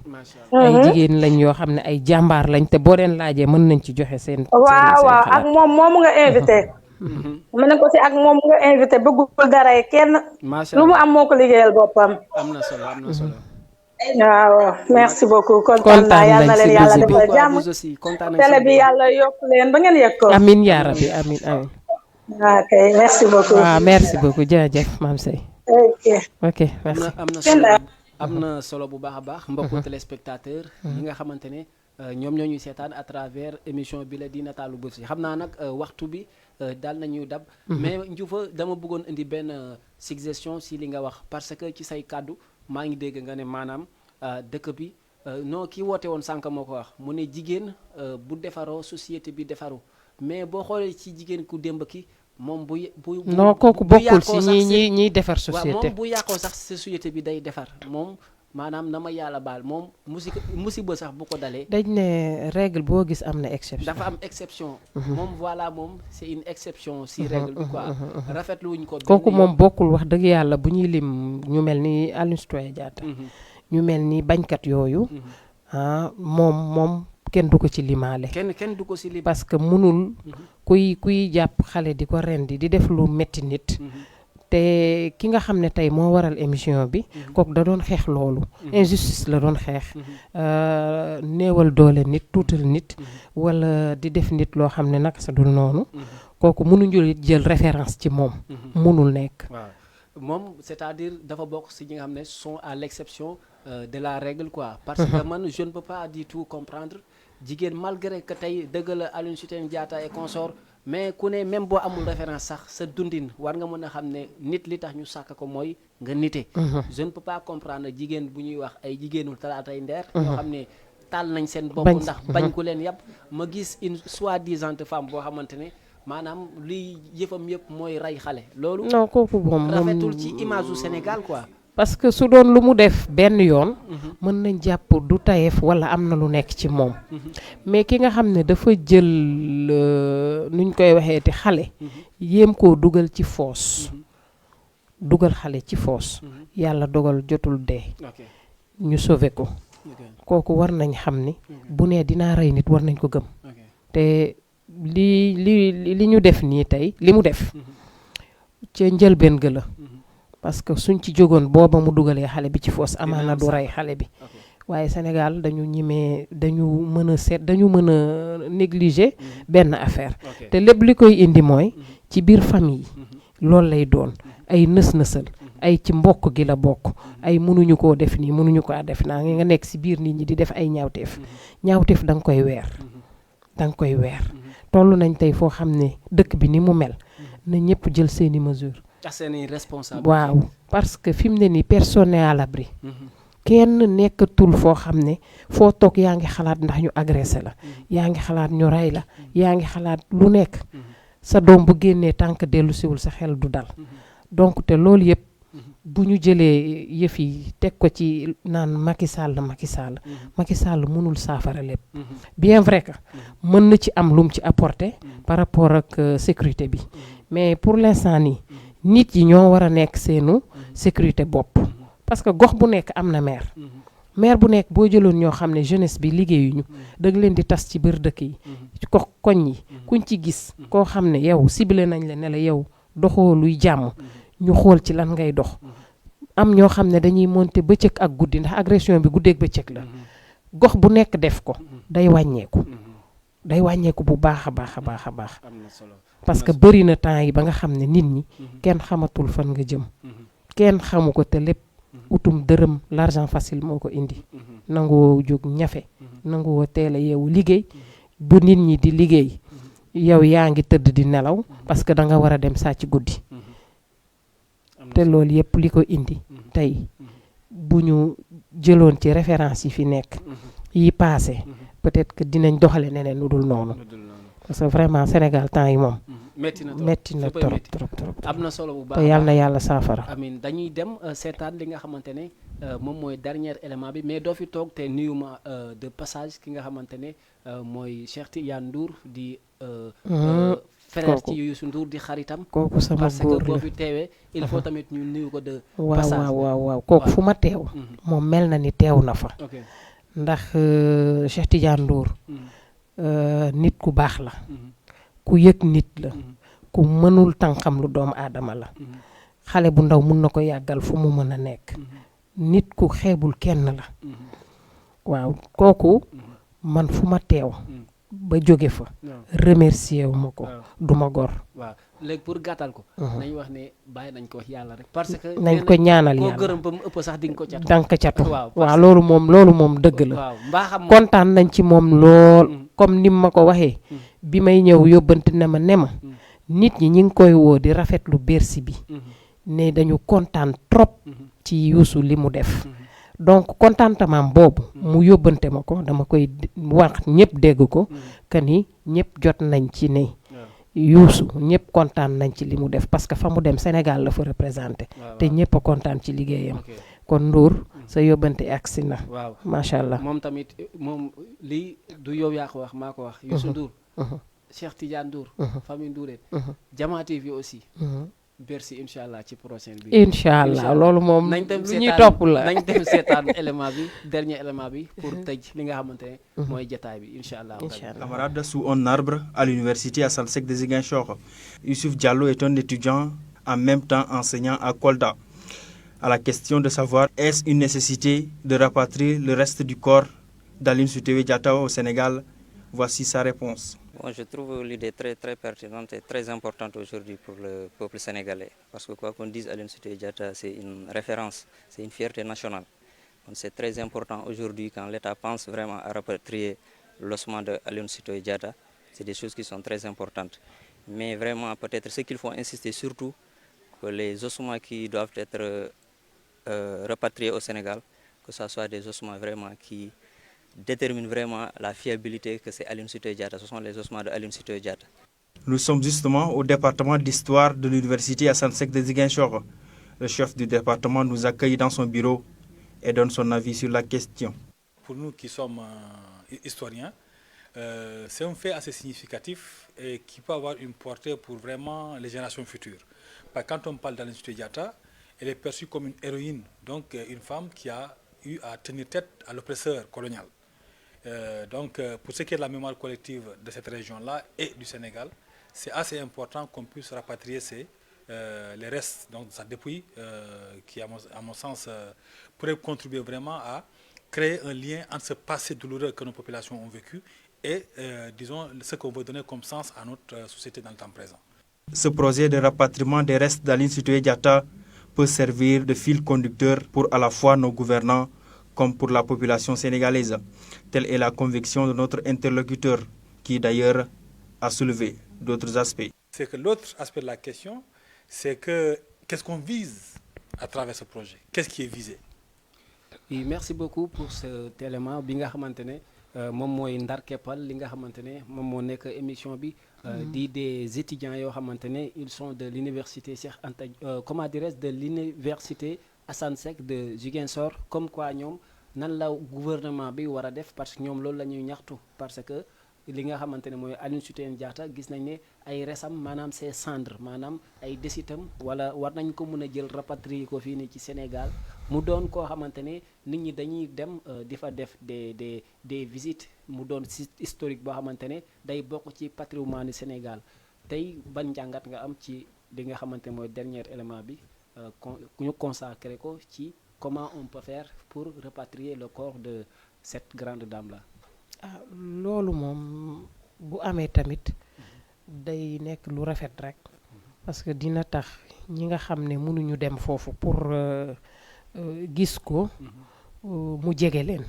K: ay jigéen lañ yoo xam ne ay jàmbaar lañ te boo leen laajee mën nañ ci joxe seen
N: waaw ak moom nga invité ma ne ko si ak moom nga invité bëggul dara kenn lu mu am moo ko liggéeyal boppam
A: am na solo
N: waaw merci beaucoup kontaan naa yal na leen yàlla defal jàmm télé bi yàlla yokk leen ba ngeen yëg ko.
K: amiin yaa rabbi amiin.
N: ok merci beaucoup.
K: waaw merci beaucoup jërëjëf Mame Seye. ok merci.
A: am na solo bu baax a baax mbokku téléspectateur yi nga xamante ne ñoom ñoo ñuy seetaan à travers émission bi la di nataalu bés yi xam naa nag waxtu bi daal nañu dab. mais Ndioufa dama bëggoon indi benn suggestion si li nga wax parce que ci say kàddu. maa ngi dégg nga ne maanaam dëkk bi non kii woote woon sànq moo ko wax mu ne jigéen bu defaroo société bi defaru mais boo xoolee ci jigéen ku démb ki moom bu
K: non kooku bokkul si ñiy defar société
A: moom bu yàqoo sax société bi day defar moom maanaam na ma yàlla baal moom musiba sax bu ko dalee.
K: dañ ne règle boo gis am na exception.
A: dafa am exception. moom voilà moom c'est une exception si règle bi quoi. rafetlu wuñ ko.
K: kooku moom bokkul wax dëgg yàlla bu ñuy lim ñu mel ni Aline Sitoé Diatta. ñu mel ni bañkat yooyu. moom kenn du ko ci limaale.
A: kenn du ko ci limaale.
K: parce que mënul. kuy jàpp xale di ko rendi di def lu metti nit. te ki nga xam ne tey moo waral émission bi kooku da doon xeex loolu injustice la doon xeex néewal doole nit tuutal nit wala di def nit loo xam ne naka sa dul noonu kooku mënuñu jël référence ci moom mënul nekk
A: waaw moom c'est-à-dire dafa bokk si ñi nga xam ne sont à l'exception de la règle quoi parce que man je ne peux pas du tout comprendre jigéen malgré que tey dëgg la Aline Sitoé Diatta et consort mais ku ne même boo amul référence sax sa dundin war nga mën a xam ne nit li tax ñu sàkk ko mooy nga nite. je ne peux pas comprendre jigéen bu ñuy wax ay jigéenu talaatay ndeer ñoo xam ne taal nañ seen bopp ndax bañ ku leen yàpp ma gis une soi-disant femme boo xamante ne maanaam liy yëfam yëpp mooy rey xale loolu
K: non kooku moom
A: rafetul ci image du Sénégal quoi.
K: parce que su doon lu mu def benn yoon mën nañ jàpp du tayeef wala am na lu nekk ci moom mais ki nga xam ne dafa jël nuñ koy waxeeti xale yéem koo dugal ci foos dugal xale ci foos yàlla dogal jotul dee ñu sauver ko kooku war nañ xam ni bu nee dinaa rey nit war nañ ko gëm te li ñu def nii tey li mu def ca njëlbeen ga la parce que suñ ci jógoon booba mu dugalee xale bi ci foos amaana du rey xale bi waaye Sénégal dañu mën a négliger benn affaire te lépp li koy indi mooy ci biir famille loolu lay doon ay nës-nësal ay ci mbokk gi la bokk ay mënuñu koo def nii mënuñu ko def naa nga nekk si biir nit ñi di def ay ñaawteef da nga koy weer toll nañ tey foo xam ne dëkk bi ni mu mel na ñëpp jël seeni mesure
A: seeni responsable
K: waaw parce que fi mu ne nii personne n'est à l'abri kenn nekkatul foo xam ne foo toog yaa ngi xalaat ndax ñu agressé la yaa ngi xalaat ñu rey la yaa ngi xalaat lu nekk sa doom bu génnee tànk dellu siwul sa xel du dal donc te loolu yëpp bu ñu jëlee yëf yi teg ko ci naan Macky Sall mënul saafara lépp bien vrai que mën na ci am lum ci apporter par rapport ak sécurité bi mais pour l'instant nii nit yi ñoo war a nekk seenu sécurité bopp parce que gox bu nekk am na maire bu nekk boo jëloon ñoo xam ne jeunesse bi liggéeyuñu dëgg leen di tas ci biir dëkk yi koñ yi kuñ ci gis koo xam ne yow ciblé nañ la ne la yow doxoo luy jàmm ñu xool ci lan ngay dox am ñoo xam ne dañuy monter bëccëg ak guddi ndax agression bi guddeeg bëccëg la gox bu nekk def ko day wàññeeku bu baax a baax parce que bëri na temps yi ba nga xam ne nit ñi kenn xamatul fan nga jëm kenn xamu ko te lépp utum dërëm l'argent facile moo ko indi nanguwoo jóg ñafe nanguwoo teel a yeewu liggéey bu nit ñi di liggéey yow yaa ngi tëdd di nelaw parce que da nga war a dem sàcc guddi te loolu yëpp li ko indi tey bu ñu jëloon ci référence yi fi nekk yi passé peut-être que dinañ doxale neneen lu dul noonu parce que vraiment Sénégal temps yi moom metti na trop
A: am na solo bu baax
K: te yàlla na yàlla saafara
A: amiin dañuy dem seetaan li nga xamante ne moom mooy dernier élément bi mais doo fi toog te nuyuma de passage ki nga xamante ne mooy Cheikh Tidiane Ndour di frère ci Youssou Ndour di xaritam
K: kooku sama
A: parce
K: góor
A: que boo
K: la
A: fi teewee il faut tamit ñu nuyu ko de passage
K: waaw kooku fu ma teew moom mel na ni teew na fa ndax Cheikh Tidiane Ndour nit ku baax la ku yëg nit la ku mënul tànqam lu doomu aadama la xale bu ndaw mun na ko yàggal fu mu mën a nekk nit ku xeebul kenn la waaw kooku man fu ma teew ba jóge fa remercier wu ma ko duma gor
A: waaw léegi pour gàttal ko nañ wax ne bàyyi nañ ko yàlla rek parce que
K: nañ ko ñaanal
A: koo
K: yàlla
A: gërëm ba mu ëpp sax di nga ko catu
K: dank catu
A: waaw
K: waaw loolu moom dëgg la
A: waaw mbaaxam
K: kontaan nañ ci moom lool comme ni ma ko waxee bi may ñëw yóbbante ne ma nit ñi ngi koy woo di rafetlu Bercy bi ne dañu kontaan trop ci Youssou li mu def donc contentement boobu mu yóbbante ma ko dama koy wax ñëpp dégg ko que ni ñëpp jot nañ ci ne Youssou ñëpp kontaan nañ ci li mu def parce que fa mu dem Sénégal la fa représenté te ñëpp a kontaan ci liggéeyam kon Ndour sa yóbbante agsi na
A: waaw
K: macha allah
A: moom tamit moom lii du yow yaa ko wax maa ko wax Youssou Ndour Cheikh Tidiane Ndour famille Ndourène Jama TV aussi Bercy incha allah ci prochaine bi
K: incha allah loolu moom
A: nañ dem
K: lu ñuy topp la
A: nañ dem seetaan élément bi dernier élément bi pour tëj li nga xamante ne mooy jataay bi incha allah
O: camarade sous un arbre à l'université Assane Seck de Ziguinchor. Youssouf Diallo est un étudiant en même temps enseignant à Kolda. À la question de savoir est-ce une nécessité de rapatrier le reste du corps d'Aline Sitoé Diatta au Sénégal, voici sa réponse.
P: Bon, je trouve l'idée très pertinente et très importante aujourd'hui pour le peuple sénégalais. Parce que quoi qu'on dise, Aline Sitoé Diatta, c'est une référence, c'est une fierté nationale. Donc c'est très important aujourd'hui quand l'État pense vraiment à rapatrier l'ossement de Aline Sitoé Diatta. C'est des choses qui sont très importantes. Mais vraiment, peut-être ce qu'il faut insister surtout, que les ossements qui doivent être rapatriés au Sénégal, que ce soit des ossements vraiment qui détermine vraiment la fiabilité que c'est Aline Sitoé Diatta. Ce sont les ossements de Aline Sitoé Diatta.
O: Nous sommes justement au département d'histoire de l'université Assane Seck de Ziguinchor. Le chef du département nous accueille dans son bureau et donne son avis sur la question.
Q: Pour nous qui sommes historiens, c'est un fait assez significatif et qui peut avoir une portée pour vraiment les générations futures. Parce que quand on parle d'Aline Sitoé Diatta, elle est perçue comme une héroïne, donc une femme qui a eu à tenir tête à l'oppresseur colonial. Donc, pour ce qui est de la mémoire collective de cette région-là et du Sénégal, c'est assez important qu'on puisse rapatrier les restes donc, de sa dépouille, qui, à mon sens, pourrait contribuer vraiment à créer un lien entre ce passé douloureux que nos populations ont vécu et, disons, ce qu'on veut donner comme sens à notre société dans le temps présent.
O: Ce projet de rapatriement des restes d'Aline Sitoé Diatta peut servir de fil conducteur pour à la fois nos gouvernants comme pour la population sénégalaise. Telle est la conviction de notre interlocuteur, qui d'ailleurs a soulevé d'autres aspects.
Q: C'est que l'autre aspect de la question, c'est que qu'est-ce qu'on vise à travers ce projet? Qu'est-ce qui est visé?
A: Oui, merci beaucoup pour cet élément bi nga xamantene moom mooy ndar keppal li nga xamantene moom moo nekk émission bi di des étudiants yoo xamantene ils sont de l'université Cheikh Anta comment dirais-je de l'université Assane Seck de Ziguinchor comme quoi ñoom nan la gouvernement bi war a def parce que ñoom loolu la ñuy ñaxtu parce que li nga xamante ne mooy Aline Sitoé Diatta gis nañ ne ay resam maanaam c'est cendre maanaam ay desitam wala war nañ ko mën a jël rapatrier ko fii nii ci Sénégal mu doon koo xamante ne nit ñi dañuy dem di fa def des visites mu doon site historique boo xamante ne day bokk ci patrimoine Sénégal tey ban njàngat nga am ci li nga xamante ne mooy dernier élément bi ñu consacré ko ci comment on peut faire pour rapatrier le corps de cette grande dame là.
K: ah loolu moom bu amee tamit day nekk lu rafet rek parce que dina tax ñi nga xam ne mënuñu dem foofu pour gis ko mu jege leen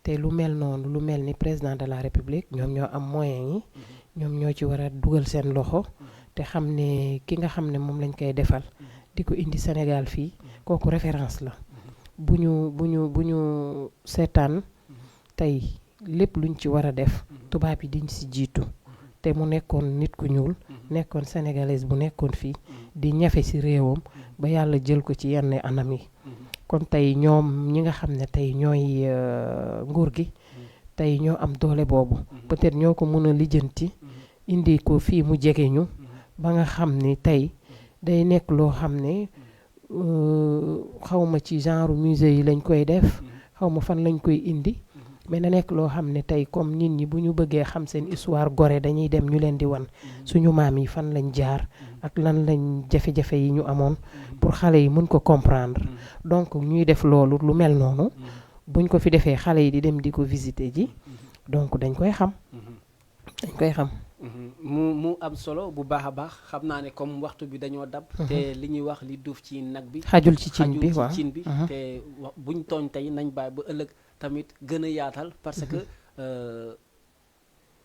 K: te lu mel noonu lu mel ni président de la république ñoom ñoo am moyens yi ñoom ñoo ci war a dugal seen loxo te xam ne ki nga xam ne moom lañ koy defal di ko indi Sénégal fii kooku référence la bu ñu seetaan tey lépp luñ ci war a def tubaab yi diñ si jiitu te mu nekkoon nit ku ñuul nekkoon sénégalaise bu nekkoon fii di ñafe si réewam ba yàlla jël ko ci yenn anam yi kon tey ñoom ñi nga xam ne tey ñooy nguur gi tey ñoo am doole boobu peut-être ñoo ko mën a lijjanti indi ko fii mu jege ñu ba nga xam ni tey day nekk loo xam ne xawma ci genre musée yi lañ koy def xawma fan lañ koy indi mais na nekk loo xam ne tey comme nit ñi bu ñu bëggee xam seen histoire Gorée dañuy dem ñu leen di wan suñu maam yi fan lañ jaar ak lan lañ jafe-jafe yi ñu amoon pour xale yi mën ko comprendre donc ñuy def loolu lu mel noonu buñ ko fi defee xale yi di dem di ko visiter ji donc dañ koy xam
A: mu am solo bu baax a baax xam naa ne comme waxtu bi dañoo dab te li ñuy wax li duuf ci nag bi
K: xajul ci cin bi waaw
A: te buñ tooñ tey nañ bàyyi ba ëllëg tamit gën a yaatal parce que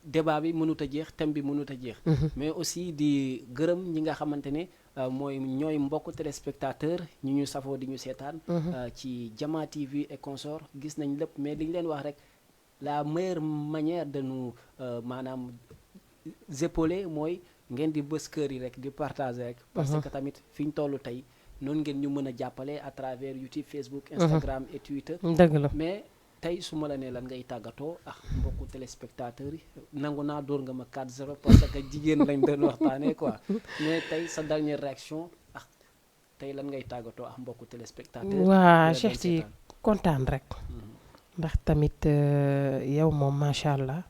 A: débat bi mënut a jeex thème bi mënut a jeex mais aussi di gërëm ñi nga xamante ne mooy ñooy mbokk téléspectateur ñi ñu safoo di ñu seetaan ci Jama TV et consort gis nañ lépp mais li ñu leen wax rek la meilleure manière de nous maanaam épauler mooy ngeen di bës kër yi rek di partager rek parce que tamit fi ñu toll tey noonu ngeen ñu mën a jàppale à travers YouTube Facebook Instagram et Twitter
K: dëgg la
A: mais tey su ma la nee lan ngay tàggatoo ak mbokku téléspectateurs yi nangu naa dóor nga ma 4-0 parce que jigéen lañ doon waxtaanee quoi mais tey sa dernière réaction ak tey lan ngay tàggatoo ak mbokku téléspectateurs
K: waa Cheikh ci kontaan rek ndax tamit yow moom macha allah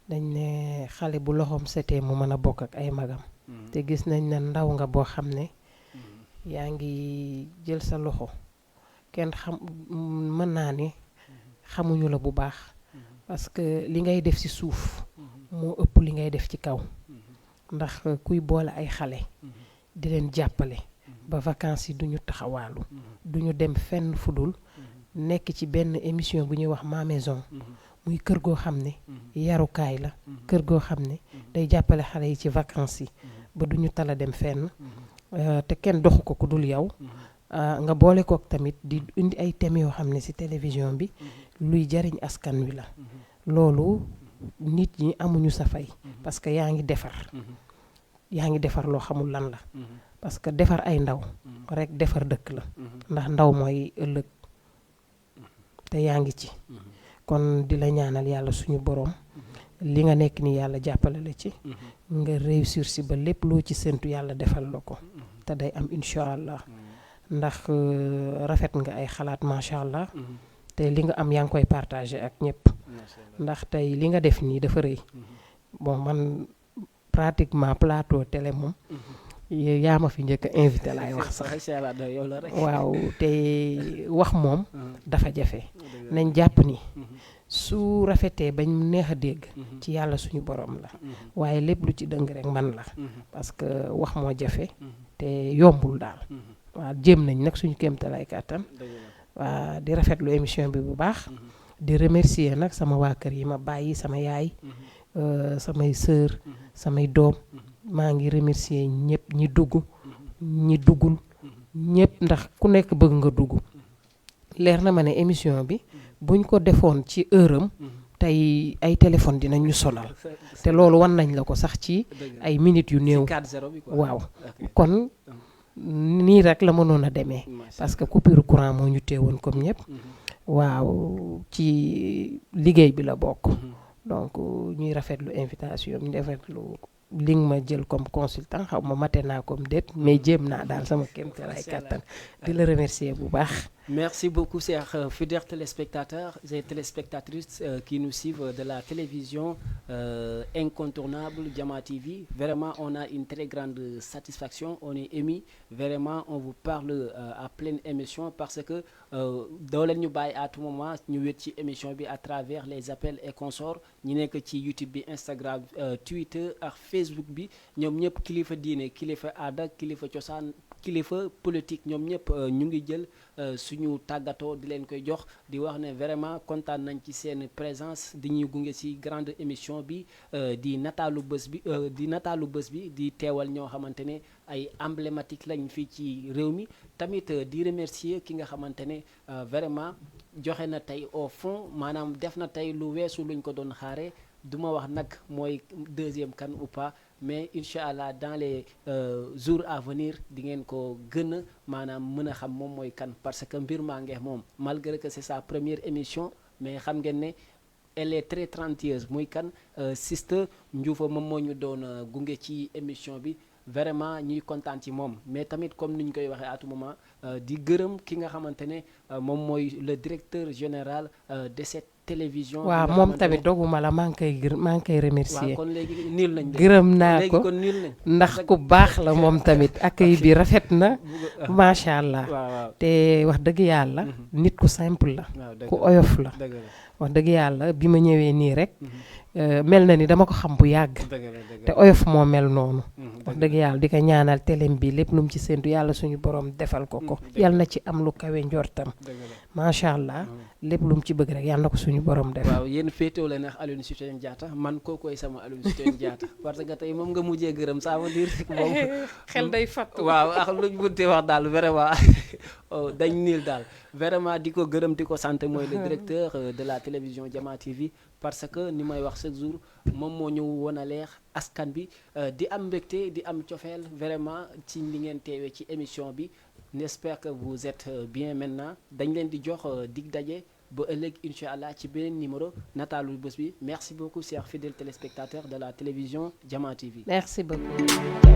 K: dañ ne xale bu loxoom setee mu mën a bokk ak ay magam te gis nañ ne ndaw nga boo xam ne yaa ngi jël sa loxo kenn xam mën naa ne xamuñu la bu baax parce que li ngay def ci suuf moo ëpp li ngay def ci kaw ndax kuy boole ay xale di leen jàppale ba vacances yi duñu taxawaalu duñu dem fenn fudul nekk ci benn émission bu ñuy wax Ma Maison muy kër goo xam ne yarukaay la kër goo xam ne day jàppale xale yi ci vacances yi ba duñu tala dem fenn te kenn doxu ko ku dul yow nga boole kook tamit di indi ay thèmes yoo xam ne ci télévision bi luy jariñ askan wi la loolu nit ñi amuñu sa fay parce que yaa ngi defar loo xamul lan la parce que defar ay ndaw rek defar dëkk la ndax ndaw mooy ëllëg te yaa ngi ci kon di la ñaanal yàlla suñu boroom li nga nekk ni yàlla jàppale la ci nga réussir si ba lépp loo ci séntu yàlla defal la ko te day am incha allah ndax rafet nga ay xalaat macha allah te li nga am yaa ngi koy partagé ak ñëpp ndax tey li nga def nii dafa rëy bon man pratiquement plateau télé moom yaa ma fi njëkk a invité laay wax sax waaw te wax moom dafa jafe nañ jàpp ni su rafetee bañ neex a dégg ci yàlla suñu borom la waaye lépp lu ci dëng rek man la parce que wax moo jafe te yombul daal waaw jéem nañ nag suñu kéemtalaay kàttan waa di rafetlu émission bi bu baax di remercier nag sama waa kër yi ma bàyyi sama yaay samay sœur samay doom maa ngi remercier ñëpp ñi dugg ñi duggul ñëpp ndax ku nekk bëgg nga dugg leer na ma ne émission bi buñ ko defoon ci heure am tey ay téléphone dinañu sonal te loolu wan nañ la ko sax ci ay minutes yu néew waaw kon nii rek la mënoon a demee parce que coupure courant moo ñu teewoon comme ñëpp waaw ci liggéey bi la bokk donc ñuy rafetlu invitation ñu rafetlu li nga ma jël comme consultant xaw ma mate naa comme déet mais jéem naa daal sama kéemtalaay kàttan di la remercier bu baax.
A: Merci beaucoup, chers fidèles téléspectateurs et téléspectatrices qui nous suivent de la télévision incontournable Jama TV. Vraiment, on a une très grande satisfaction. On est émis. Vraiment, on vous parle à pleine émission parce que dans le New Bay à tout moment, nous avons émission à travers les appels et consorts. Nous avons YouTube, Instagram, Twitter, Facebook. Nous avons kilifa diine, kilifa aada, kilifa cosaan, kilifa politique. Nous avons ñu ngi jël suñu tàggatoo di leen koy jox di wax ne vraiment kontaan nañ ci seen présence di ñuy gunge ci grande émission bi di nataalu bés bi di teewal ñoo xamante ne ay emblématique lañ fii ci réew mi tamit di remercier ki nga xamante ne vraiment joxe na tey au fond maanaam def na tey lu weesu luñ ko doon xaare duma wax nag mooy deuxième kan ou pas mais incha allah dans les jours à venir di ngeen ko gën a maanaam mën a xam moom mooy kan parce que mbir maa ngeex moom malgré que c'est sa première émission mais xam ngeen ne elle est très talentueuse muy kan Sister Ndioufa moom moo ñu doon gunge ci émission bi vraiment ñuy kontaan ci moom mais tamit comme ni ñu koy waxee à tout moment di gërëm ki nga xamante ne moom mooy le directeur général de cette télévision.
K: waaw moom tamit doguma la maa ngi koy remercier.
A: waaw kon léegi niil nañ
K: gërëm naa ko ndax ku baax la moom tamit accueil bi rafet na macha allah. te wax dëgg yàlla. nit ku simple la. ku oyof la. wax dëgg yàlla bi ma ñëwee nii rek. mel na ni dama ko xam bu yàgg. te oyof moo mel noonu. wax dëgg yàlla di ko ñaanal télém bi lépp lu mu ci séntu yàlla suñu borom defal ko ko. yàlla na ci am lu kawe njortam. macha allah lépp lu mu ci bëgg rek yàlla na ko suñu borom def.
A: waaw yéen féetewoo leen ak Aline Sitoé Diatta man kookoy sama Aline Sitoé Diatta parce que tey moom nga mujjee gërëm ça veut dire moom.
K: xel day fàttu.
A: waaw ak luñ mënti wax daal vraiment dañ niil daal vraiment di ko gërëm di ko sant mooy le directeur de la télévision Jama TV. parce que ni may wax chaque jour moom moo ñu won a leer askan bi di am mbégte di am cofeel vraiment ci li ngeen teewee ci émission bi j'espère que vous êtes bien maintenant dañ leen di jox dig daje ba ëllëg incha allah ci beneen numéro nataalu bés bi merci beaucoup chers fidèles téléspectateurs de la télévision Jama TV.
K: merci beaucoup.